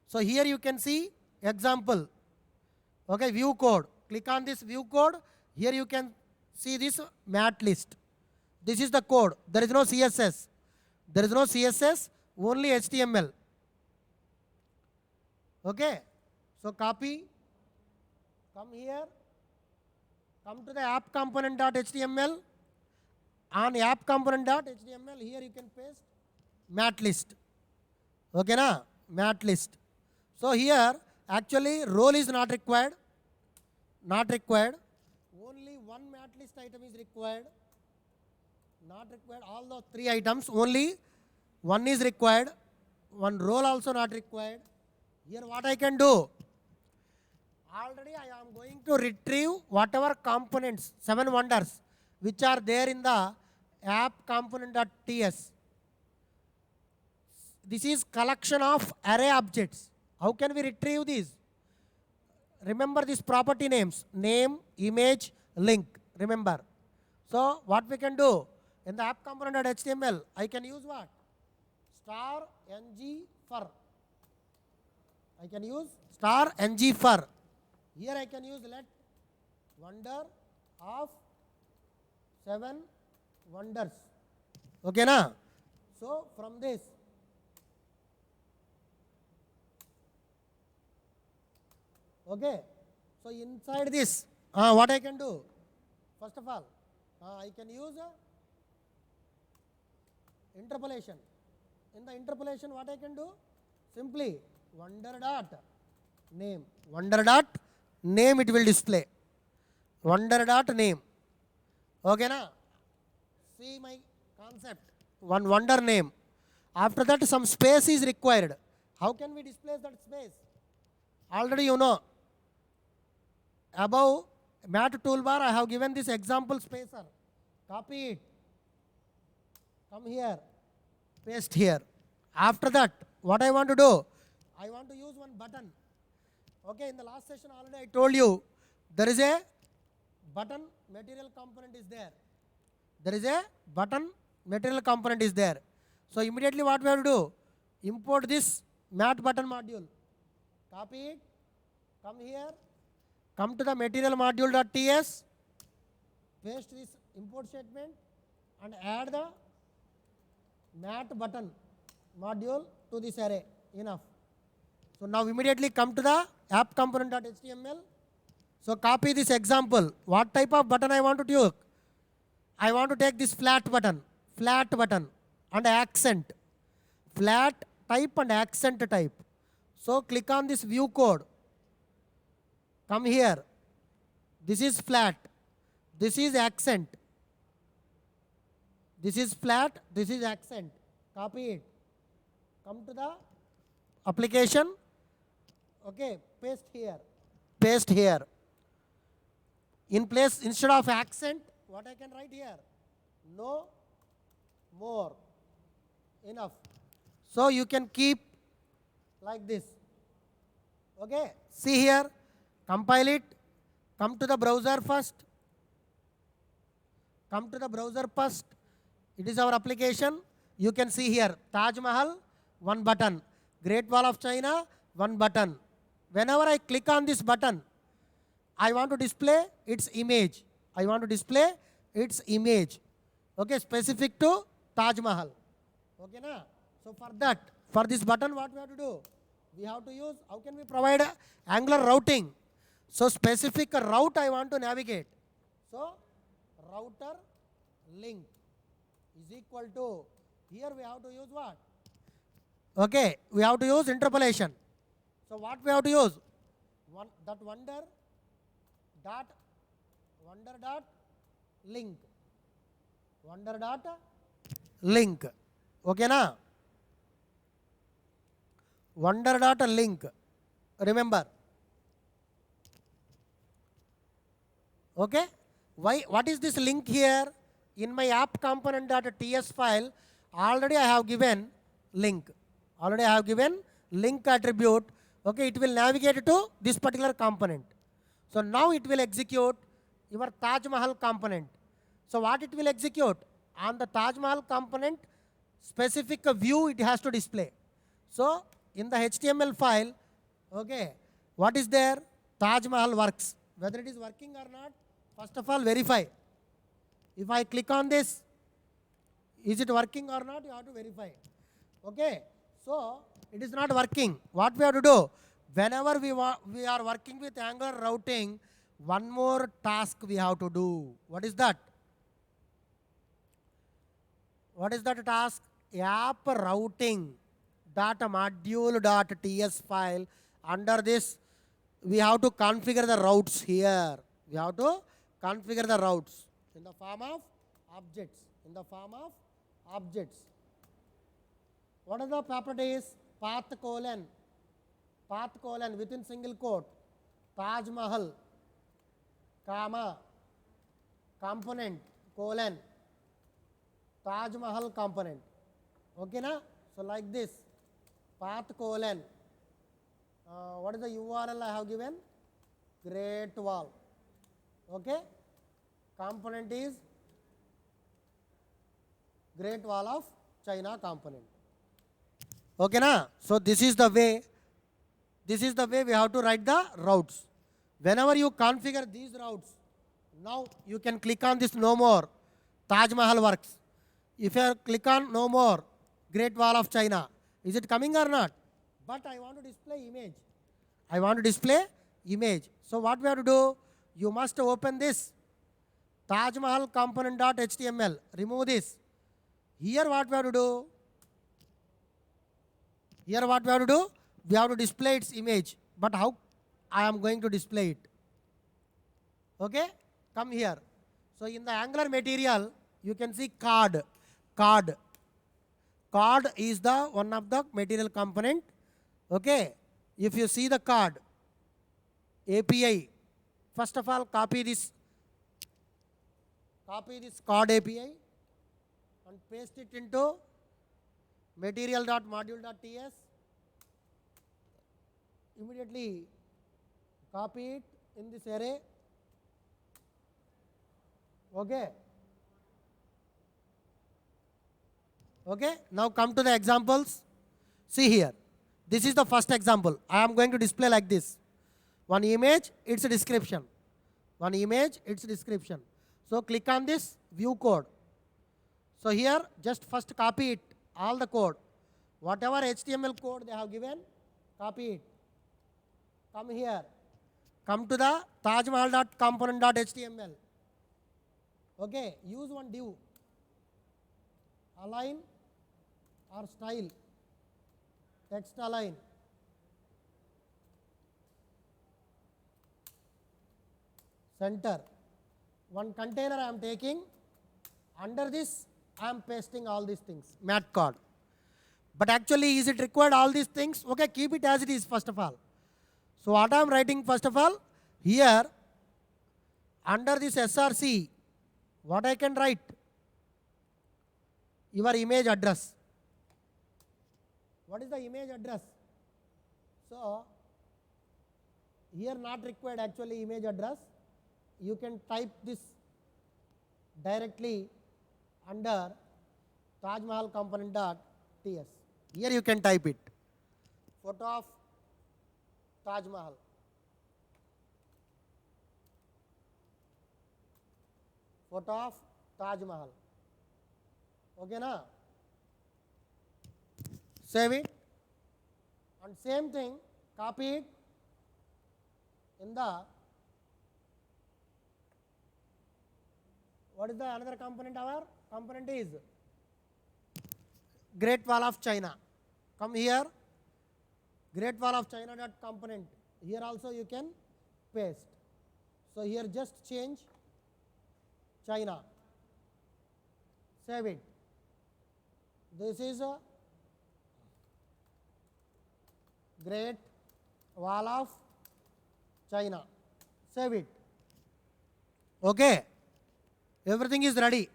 So here you can see example. Okay, view code. Click on this view code. Here you can see this mat list. This is the code. There is no CSS. There is no CSS, only HTML. Okay, so copy, come here, come to the app component.html. On app component.html, here you can paste mat list. Okay, na? Mat list. So here, actually, role is not required. Not required. Only one mat list item is required. Not required. All the three items, only one is required. One role also not required. Here what I can do? Already I am going to retrieve whatever components, 7 wonders, which are there in the app component.ts. This is collection of array objects. How can we retrieve these? Remember these property names, name, image, link, remember. So what we can do? In the app component.html, I can use what? Star ng for. I can use star ng for. Here I can use let wonder of 7 wonders. Okay, na? So from this, okay. So inside this, what I can do? First of all, I can use interpolation. In the interpolation, what I can do? Simply wonder dot name. Wonder dot name it will display. Wonder dot name. Okay, na? See my concept. One wonder name. After that, some space is required. How can we displace that space? Already you know. Above mat toolbar, I have given this example spacer. Copy it. Come here. Paste here. After that, what I want to do? I want to use one button. Okay, in the last session already I told you there is a button material component is there. There is a button material component is there. So immediately what we have to do? Import this mat button module. Copy it. Come here. Come to the material module.ts. Paste this import statement and add the mat button module to this array. Enough. So now immediately come to the app component.html. So copy this example. What type of button I want to take? I want to take this flat button and accent. Flat type and accent type. So click on this view code. Come here. This is flat. This is accent. This is flat. This is accent. Copy it. Come to the application. Okay, paste here. Paste here. In place, instead of accent, what I can write here? No more. Enough. So you can keep like this. Okay, see here. Compile it. Come to the browser first. Come to the browser first. It is our application. You can see here Taj Mahal, one button. Great Wall of China, one button. Whenever I click on this button, I want to display its image. I want to display its image. Okay, specific to Taj Mahal. Okay, na? So for that, for this button, what we have to do? We have to use, how can we provide Angular routing? So specific route I want to navigate. So router link is equal to, here we have to use what? Okay, we have to use interpolation. So what we have to use? That wonder dot link. Wonder dot link. Okay, na? Wonder dot link. Remember. Okay? Why? What is this link here? In my app component.ts file, already I have given link. Already I have given link attribute, okay, it will navigate to this particular component. So now it will execute your Taj Mahal component. So what it will execute? On the Taj Mahal component, specific view it has to display. So in the HTML file, okay, what is there? Taj Mahal works. Whether it is working or not, first of all verify. If I click on this, is it working or not? You have to verify. Okay. So it is not working. What we have to do? Whenever we are working with Angular routing, one more task we have to do. What is that? What is that task? App routing data module.ts file. Under this, we have to configure the routes here. We have to configure the routes in the form of objects. In the form of objects. What are the properties? Path colon within single quote, Taj Mahal, comma, component colon, Taj Mahal component. Okay na? So like this, path colon. What is the URL I have given? Great Wall. Okay? Component is Great Wall of China component. Okay na? So this is the way we have to write the routes. Whenever you configure these routes, now you can click on this no more, Taj Mahal works. If you click on no more, Great Wall of China, is it coming or not? But I want to display image. I want to display image. So what we have to do? You must open this Taj Mahal component.html. Remove this. Here what we have to do? Here what we have to do? We have to display its image. But how I am going to display it? Okay? Come here. So in the Angular material, you can see card. Card is the one of the material component. Okay? If you see the card, API, first of all copy this card API and paste it into material.module.ts. Immediately copy it in this array. Okay. Okay. Now come to the examples. See here. This is the first example. I am going to display like this. One image, its description. One image, its description. So click on this view code. So here just first copy it, all the code. Whatever HTML code they have given, copy it. Come here. Come to the tajmahal.component.html. Okay, use one div. Align or style. Text align. Center. One container I am taking. Under this, I am pasting all these things. Mat code. But actually, is it required all these things? Okay, keep it as it is first of all. So what I am writing first of all, here, under this src, what I can write? Your image address. What is the image address? So, here not required actually image address. You can type this directly under Taj Mahal component.ts. Here you can type it. Photo of Taj Mahal. Photo of Taj Mahal. Okay na? Save it. And same thing, copy it in the, what is the another component? Our component is Great Wall of China. Come here, Great Wall of China dot component. Here also you can paste. So here just change China. Save it. This is a Great Wall of China. Save it. Okay. Everything is ready.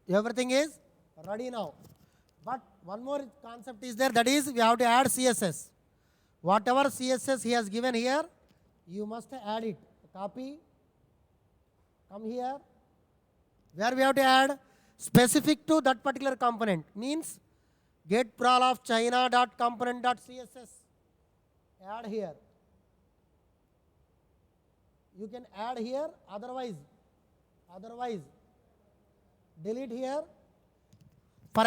Everything is ready now. But one more concept is there, that is we have to add CSS. whatever CSS he has given here, you must add it. Copy, come here. Where we have to add specific to that particular component, means get prol of China dot component dot CSS. Add here. You can add here, otherwise delete here. For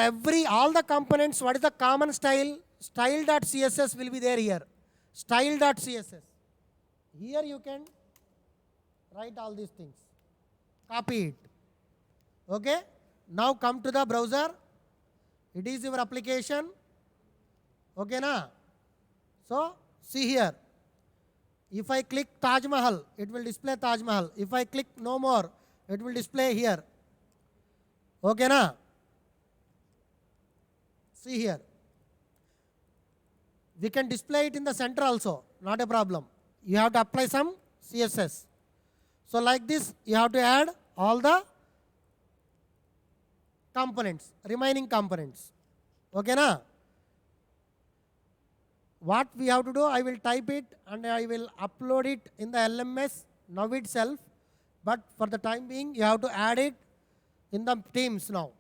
all the components, what is the common style? Style.css will be there here. Style.css. Here you can write all these things. Copy it. Okay. Now come to the browser. It is your application. Okay na? So see here. If I click Taj Mahal, it will display Taj Mahal. If I click no more, it will display here. Okay na? See here. We can display it in the center also, not a problem. You have to apply some CSS. So like this, you have to add all the components, remaining components. Okay na? What we have to do, I will type it and I will upload it in the LMS now itself. But for the time being, you have to add it in the Teams now.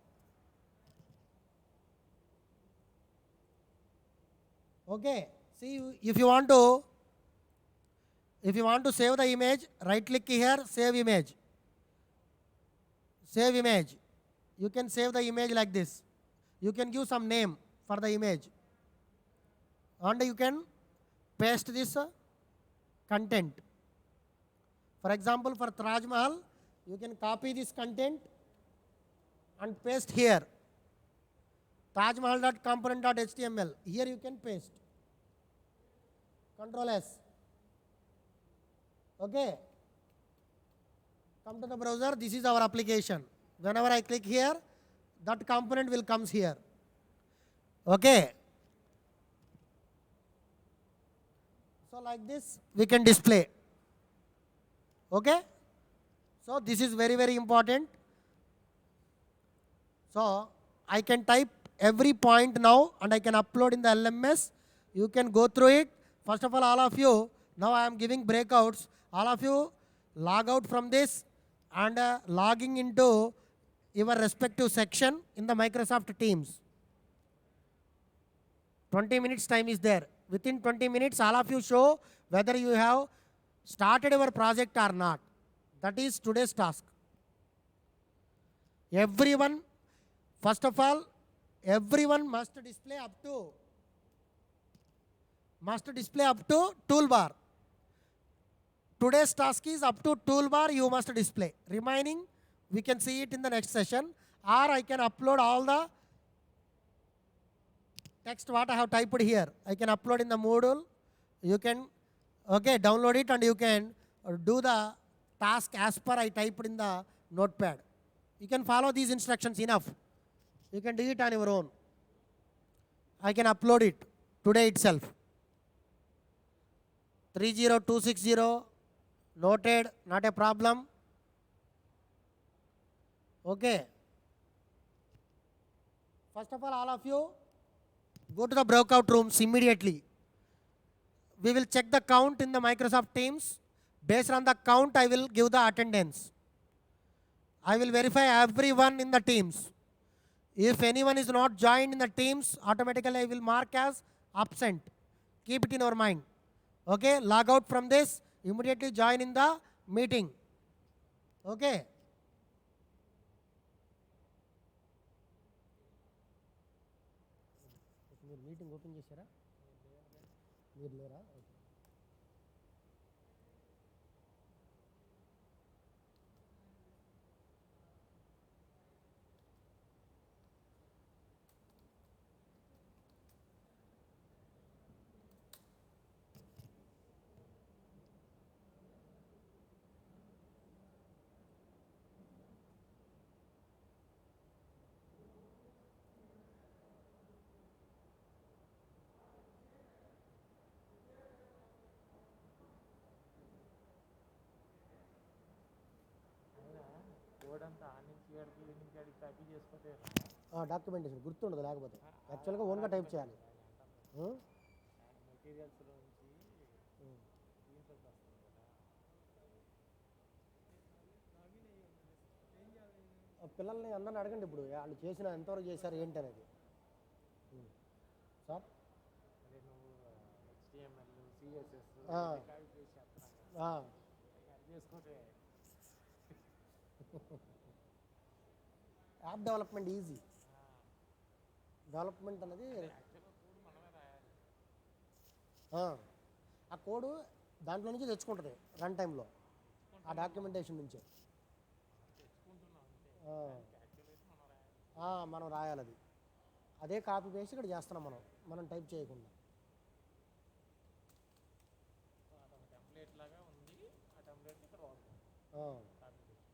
Okay. See, if you want to save the image, right click here, save image. Save image. You can save the image like this. You can give some name for the image. And you can paste this content. For example, for Taj Mahal, you can copy this content and paste here. tajmahal.component.html. Here you can paste. Control S. Okay. Come to the browser. This is our application. Whenever I click here, that component will comes here. Okay. So like this, we can display. Okay. So this is very, very important. So I can type every point now and I can upload in the LMS. You can go through it. First of all of you, now I am giving breakouts. All of you log out from this and logging into your respective section in the Microsoft Teams. 20 minutes time is there. Within 20 minutes, all of you show whether you have started your project or not. That is today's task. Everyone, first of all, everyone must display up to toolbar. Today's task is up to toolbar you must display. Remaining, we can see it in the next session, or I can upload all the text what I have typed here. I can upload in the Moodle. You can download it and you can do the task as per I typed in the notepad. You can follow these instructions enough. You can do it on your own. I can upload it today itself. 30260 noted, not a problem. Okay. First of all of you go to the breakout rooms immediately. We will check the count in the Microsoft Teams. Based on the count, I will give the attendance. I will verify everyone in the Teams. If anyone is not joined in the Teams, automatically I will mark as absent. Keep it in your mind. Okay, log out from this, immediately join in the meeting. Okay. Meeting open chesara? Meer lera? Documentation గుర్తుండదు లేకపోతే యాక్చువల్గా ఓన్గా type చేయాలి. పిల్లల్ని అందరిని అడగండి ఇప్పుడు వాళ్ళు చేసిన ఎంతవరకు చేశారు ఏంటి అనేది. సార్ అదే నువ్వు HTML, CSS ఆ, కాపీ పేస్ట్ చేస్తున్నాను కదా, ఆ. అది చేసుకుంటే యాప్ డెవలప్మెంట్ ఈజీ. డెవలప్మెంట్ అనేది యాక్చువల్గా కోడ్ మనమే రాయాలి. ఆ, ఆ కోడు దాంట్లో నుంచి తెచ్చుకుంటుంది రన్ టైంలో, ఆ డాక్యుమెంటేషన్ నుంచే. తెచ్చుకుంటున్నాం అంతే, ఆ, దానికి యాక్చువల్ అయితే మనం రాయాలి. మనం రాయాలి అది. అదే కాపీ పేస్ట్ ఇక్కడ చేస్తున్నాం మనం టైప్ చేయకుండా. సో అదొక టెంప్లెట్ లాగా ఉంది, ఆ టెంప్లెట్ ఇక్కడ వాడుతాం ఆ, కాపీ పేస్ట్.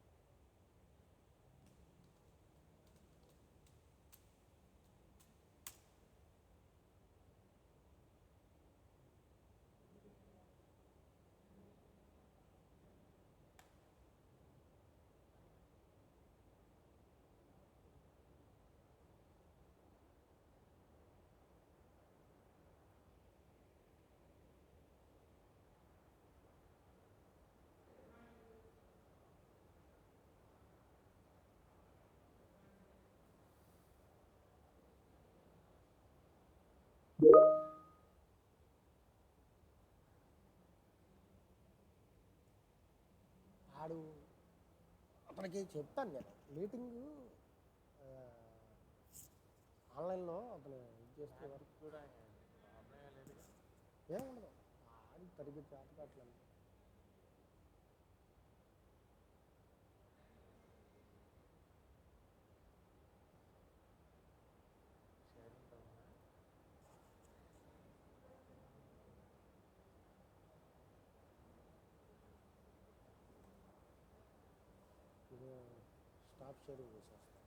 ఆడు అతనికి చెప్పాను నేను మీటింగ్ ఆన్లైన్లో అతను ఇది చేస్తే మ్యాథ్స్ కూడా ప్రాబ్లమే లేదుగా. ఏముండదు, ఆడి తరిగి చేతకాట్లేదు. షేరింగ్ అవునా? ఇది స్టాప్ షేరింగ్ చేసేస్తాను.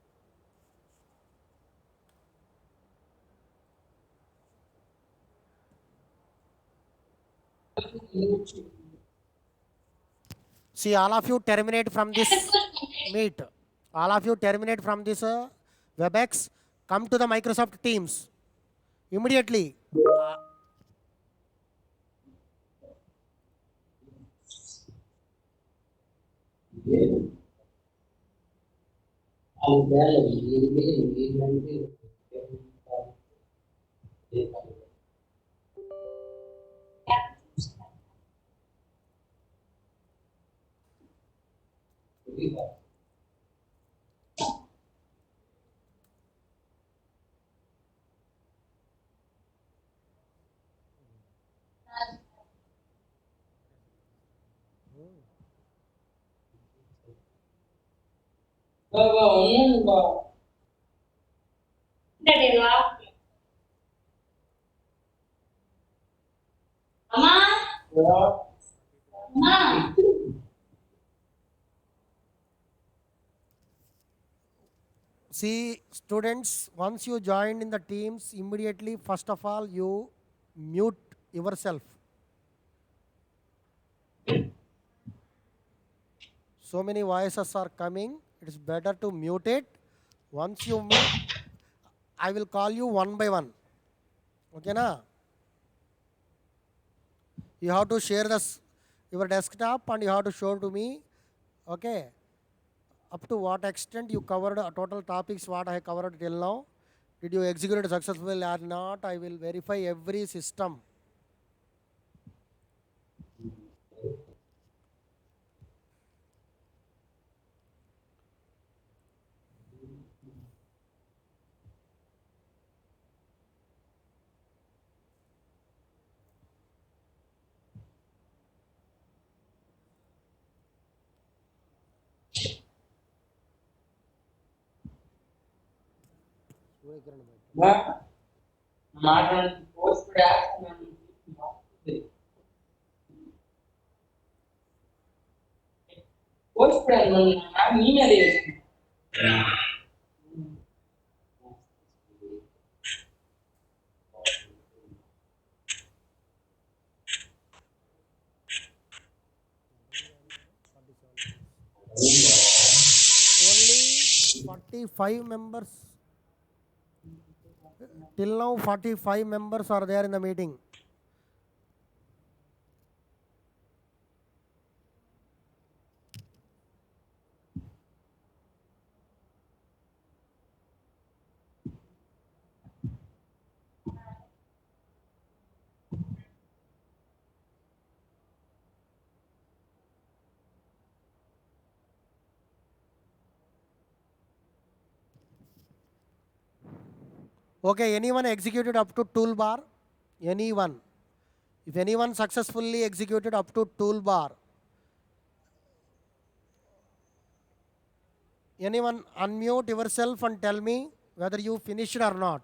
See, all of you terminate from this meet. All of you terminate from this WebEx. Come to the Microsoft Teams immediately. See, students, once you join in the Teams, immediately, first of all, you mute yourself. So many voices are coming. It is better to mute it. Once you mute, I will call you one by one. Okay, na? You have to share your desktop and you have to show to me. Okay. Up to what extent you covered total topics what I covered till now. Did you execute it successfully or not? I will verify every system. Only 45 members. Till now, 45 members are there in the meeting. Okay, anyone executed up to toolbar? Anyone? If anyone successfully executed up to toolbar, anyone unmute yourself and tell me whether you finished or not.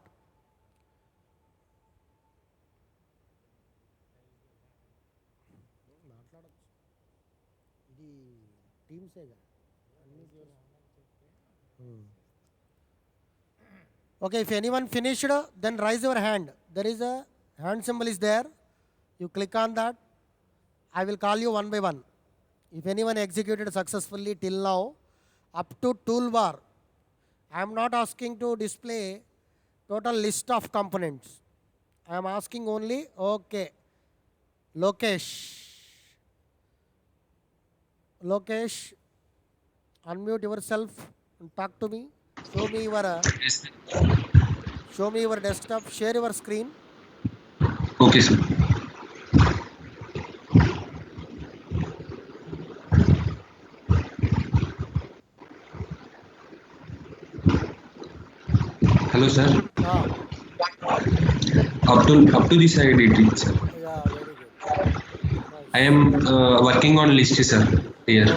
Okay, if anyone finished, then raise your hand. There is a hand symbol is there. You click on that. I will call you one by one. If anyone executed successfully till now, up to toolbar, I am not asking to display total list of components. I am asking only, okay, Lokesh. Lokesh, unmute yourself and talk to me. Show me your Yes. show me your desktop. Share your screen. Okay, sir. Hello, sir. Ah, Up to this I did it, sir. yeah, very good. I Nice. am working on list, sir. Here.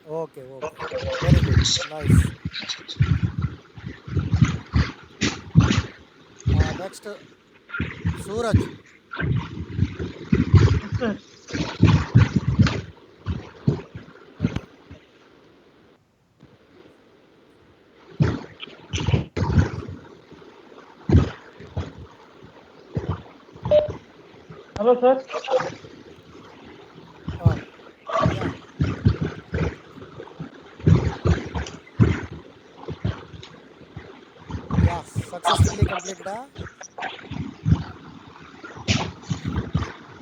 Okay, okay, okay. Very good. Nice. Next, Suraj. Sir. Okay. Hello, sir. Uh, yeah. Yeah. Successfully completed.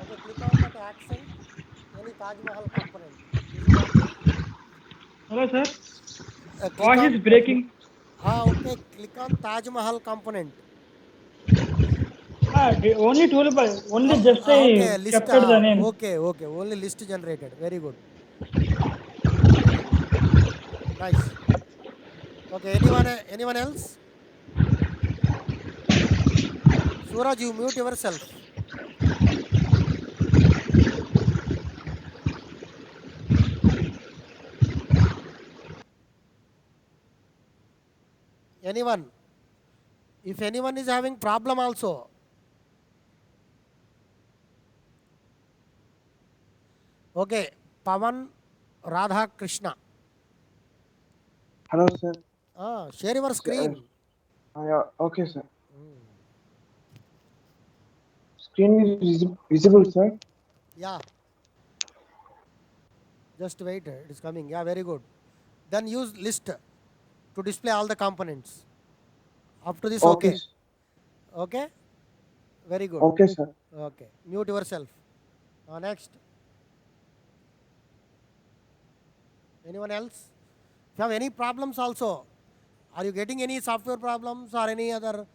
Okay. Click on that accent. Any Taj Mahal component. Is it working? Hello, sir. Click Voice on. is breaking. Okay. Click on Taj Mahal component. Only toolbar. Only just I Okay. List. kept the name. Okay. Okay. Only list generated. Very good. Very good. Nice. Okay. Anyone else? Suraj, you mute yourself. Anyone? If anyone is having problem also, okay, Pavan Radha Krishna. Hello, sir. Share your Yeah, screen. yeah, okay, sir. Screen is visible, sir. Yeah, just wait. It is coming. Yeah, very good. Then use list to display all the components. Up to this, Okay, okay. Okay, very good. okay, sir. Okay, mute yourself. Next, anyone else? If you have any problems also, are you getting any software problems or any other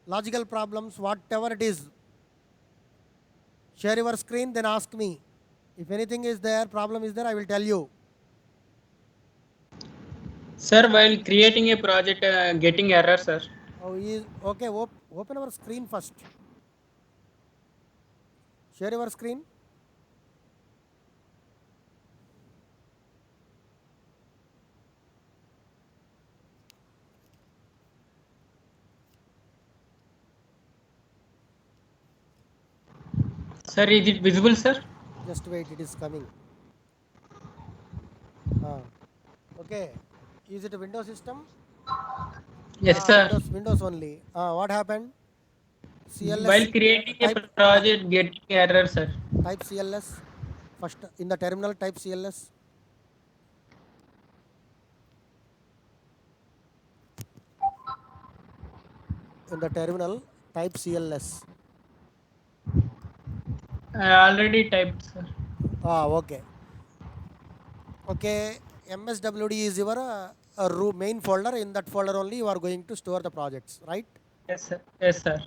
logical problems, whatever it is, share your screen, then ask me. If anything is there, problem is there, I will tell you. Sir, while creating a project, getting error, sir. Oh, okay, open our screen first. Share your screen. Sir, is it visible, sir? Just wait, it is coming. Okay. Is it a Windows system? Yes, sir. Windows only. What happened? While CLS, creating a type, project, getting error, sir. type CLS. First, in the terminal, type CLS. In the terminal, type CLS. I already typed, sir. Okay. Okay. MSWD is your main folder. In that folder only you are going to store the projects, right? Yes, sir. Yes, sir.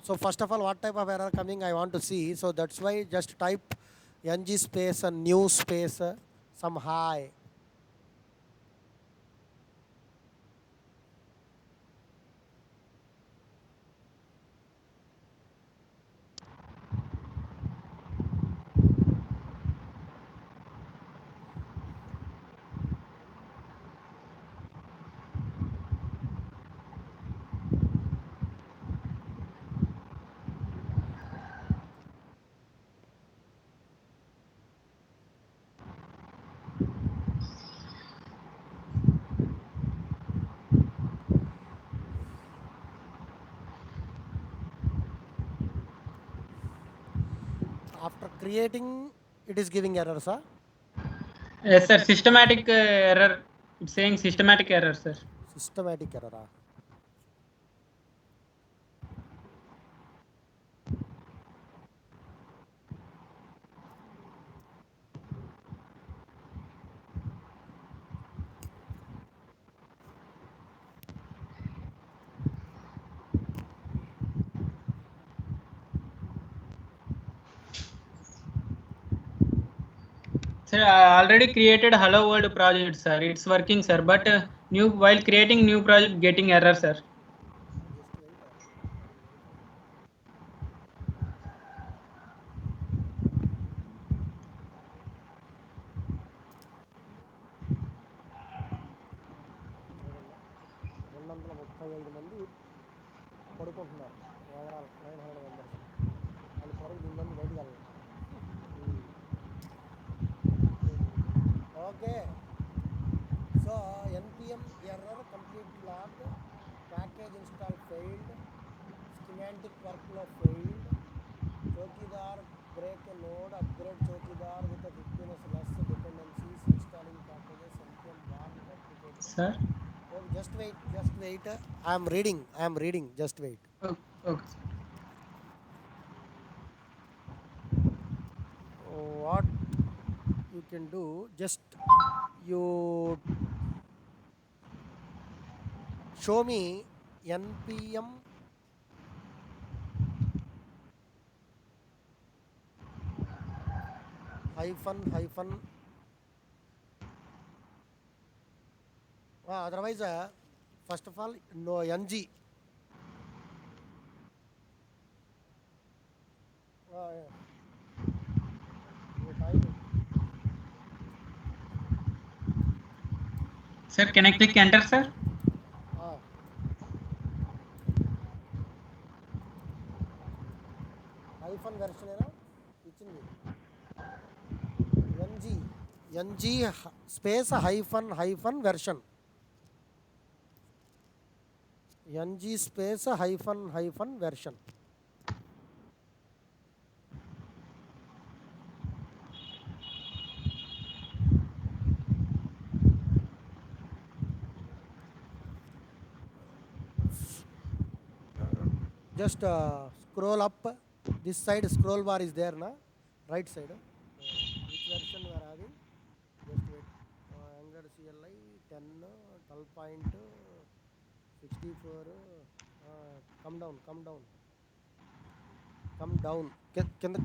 So first of all, what type of error coming I want to see. So that's why just type ng space and new space some high. After creating, it is giving errors, huh? Yes, sir. Systematic error. It's saying systematic error, sir. Systematic error, ah. Sir, I already created Hello World project, sir. It's working, sir. But new while creating new project, getting error, sir. Just wait. చూడండి 235 మంది పడుకుంటున్నారు overall 900 members వాళ్ళు కొరకు దీని మంది బయటికి వెళ్ళాలి. Okay so npm error complete log package install failed schematic workflow failed chokidar break a node upgrade chokidar with a 15 less dependencies installing packages npm warn replicate. Sir. Oh, just wait. I am reading, just wait. Okay. What you can do, just you show me npm hyphen otherwise first of all no ng yeah. You type it. Sir, can I click enter, sir? hyphen version ఏనా ఇచ్చింది ng space hyphen version ng space hyphen version. Just scroll up this side, scroll bar is there na right side. Which version we are having? Just wait. Angular CLI 10 12.64 come down కింద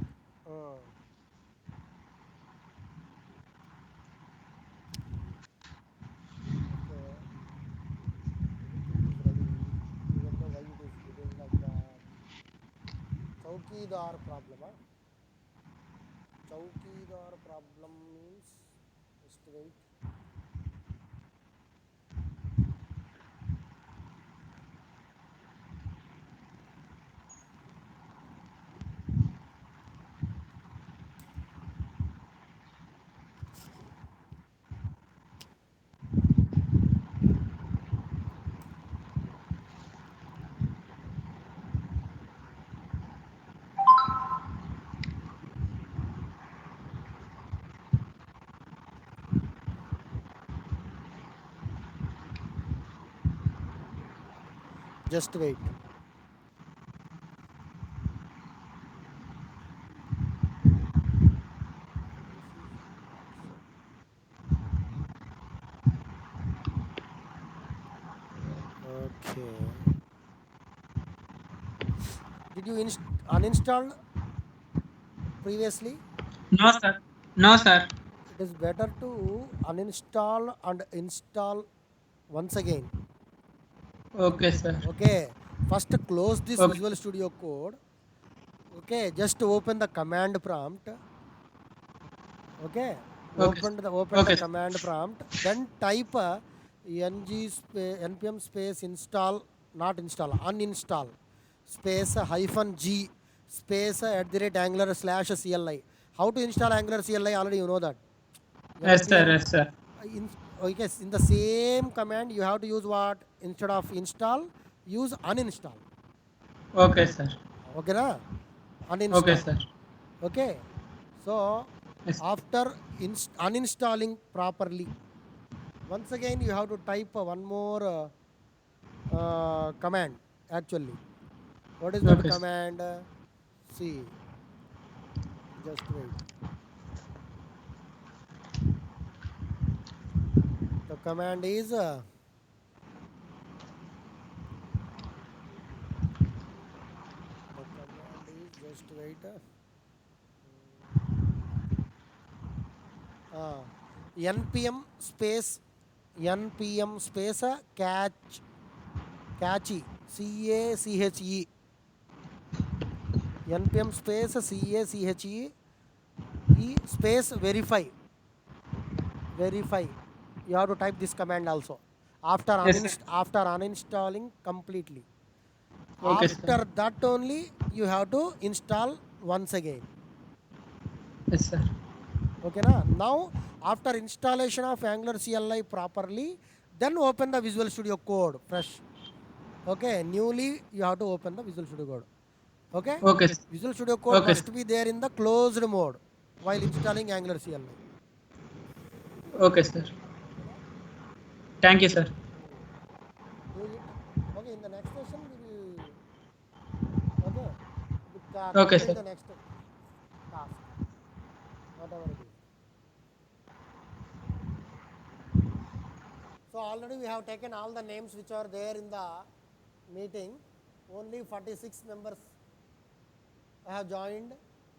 Chowkidar problem, huh? Chowkidar problem means just wait. Just wait. Okay. Did you uninstall previously? No, sir. No, sir. It is better to uninstall and install once again. Okay, sir. Okay, first close this Okay. Visual Studio Code. Okay, just open the command prompt. Okay, Okay. open the Okay. command prompt, then type npm space install, not install, uninstall space -g space @ Angular/CLI. How to install Angular CLI? Already you know that. Yes, sir. npm Yes, sir. Yes, in the same command you have to use what? Instead of install, use uninstall. Okay, sir. Okay na? Uninstall. Okay, sir. Okay. So Yes. after uninstalling properly, once again you have to type one more command actually. What is that Okay, sir. command? See, just wait. The command is the command is just wait. Uh, npm space npm space catchy cache npm space cache space verify. You have to type this command also after Yes, sir. after uninstalling completely. Okay, sir. After that only you have to install once again. Yes, sir. Okay na? Now after installation of Angular CLI properly, then open the Visual Studio Code fresh. Okay, newly you have to open the Visual Studio Code. Okay, Okay, sir. Visual Studio Code Okay, sir. must be there in the closed mode while installing Angular CLI. Okay, sir. Okay na? Thank you, sir. Do it. Okay, in the next session we will, okay, Okay, complete sir. the next task, whatever it is. So already we have taken all the names which are there in the meeting. Only 46 members have joined.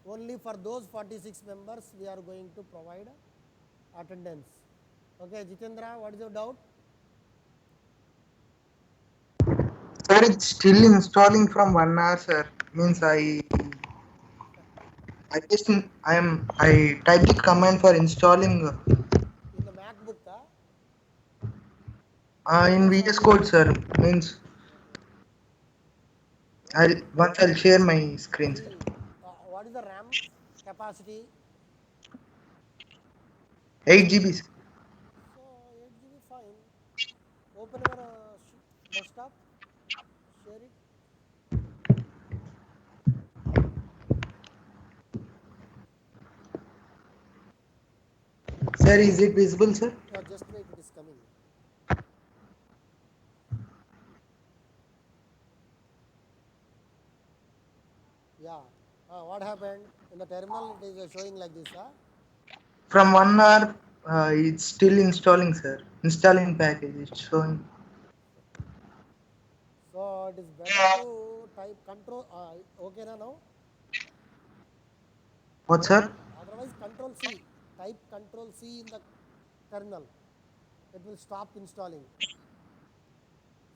Only for those 46 members we are going to provide attendance. Okay, Jitendra, what is your doubt? Sir, it's still installing from 1 hour, sir. Means I just I typed the command for installing In the MacBook, in Windows or VS Mac? Code, sir. Means Okay. I'll share my screen, sir. See, what is the RAM capacity? 8 GB, sir. So 8 GB fine. Open your desktop, share it. Sir, is it visible, sir? Just wait, it is coming. Yeah. What happened? In the terminal it is showing like this. From 1 hour, it's still installing, sir. Installing package. It's showing. So it is better to type control. Okay now? What, sir? Otherwise control C. Type control C in the terminal. It will stop installing.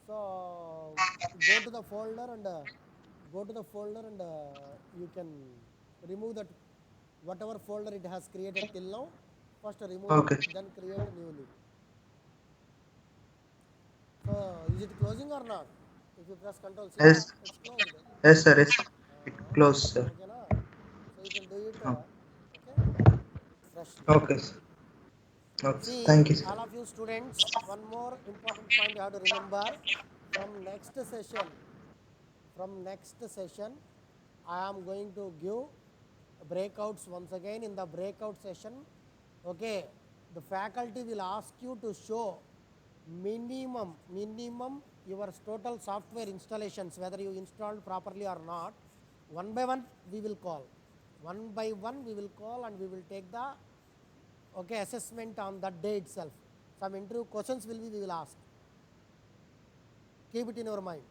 So go to the folder and you can remove that whatever folder it has created till now. First remove it, Okay. then create newly. So is it closing or not? If you press control C, Yes. it's closed. Yes, sir. Yes. It closed, sir. Okay na? So you can do it Oh, okay freshly. okay, sir. Okay, sir. See, Thank you, sir. all of you students, one more important point you have to remember. From next session, I am going to give breakouts once again. In the breakout session, okay, the faculty will ask you to show minimum your total software installations, whether you installed properly or not. One by one we will call. One by one we will call and we will take the assessment on that day itself. Some interview questions we will ask. Keep it in your mind.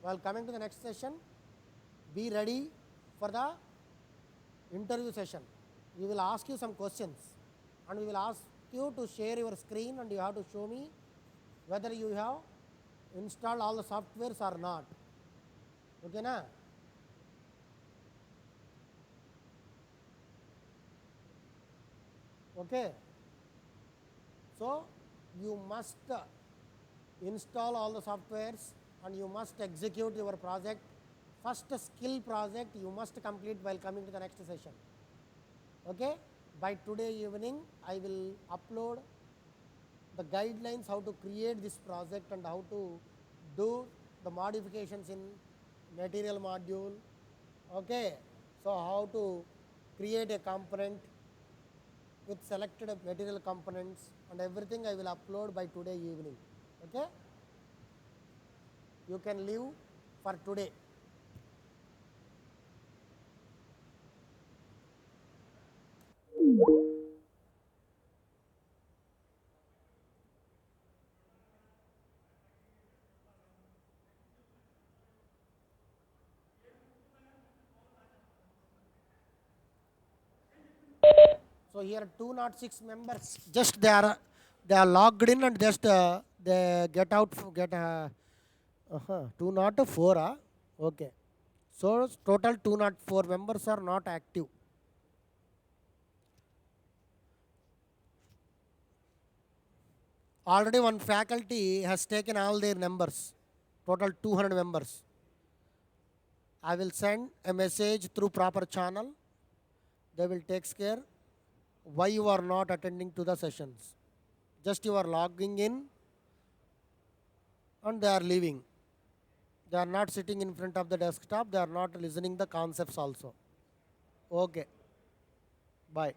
While coming to the next session, be ready for the interview session. We will ask you some questions and we will ask you to share your screen and you have to show me whether you have installed all the softwares or not. Okay na? Okay. So you must install all the softwares and you must execute your project. First skill project you must complete while coming to the next session. Okay. By today evening I will upload the guidelines how to create this project and how to do the modifications in material module. Okay. So how to create a component with selected material components and everything I will upload by today evening. Okay? You can leave for today. So here 206 members, just they are logged in and just they get out, 204, okay. So total 204 members are not active. Already one faculty has taken all their numbers, total 200 members. I will send a message through proper channel. They will take care why you are not attending to the sessions. Just you are logging in and they are leaving. They are not sitting in front of the desktop. They are not listening the concepts also. Okay. Bye.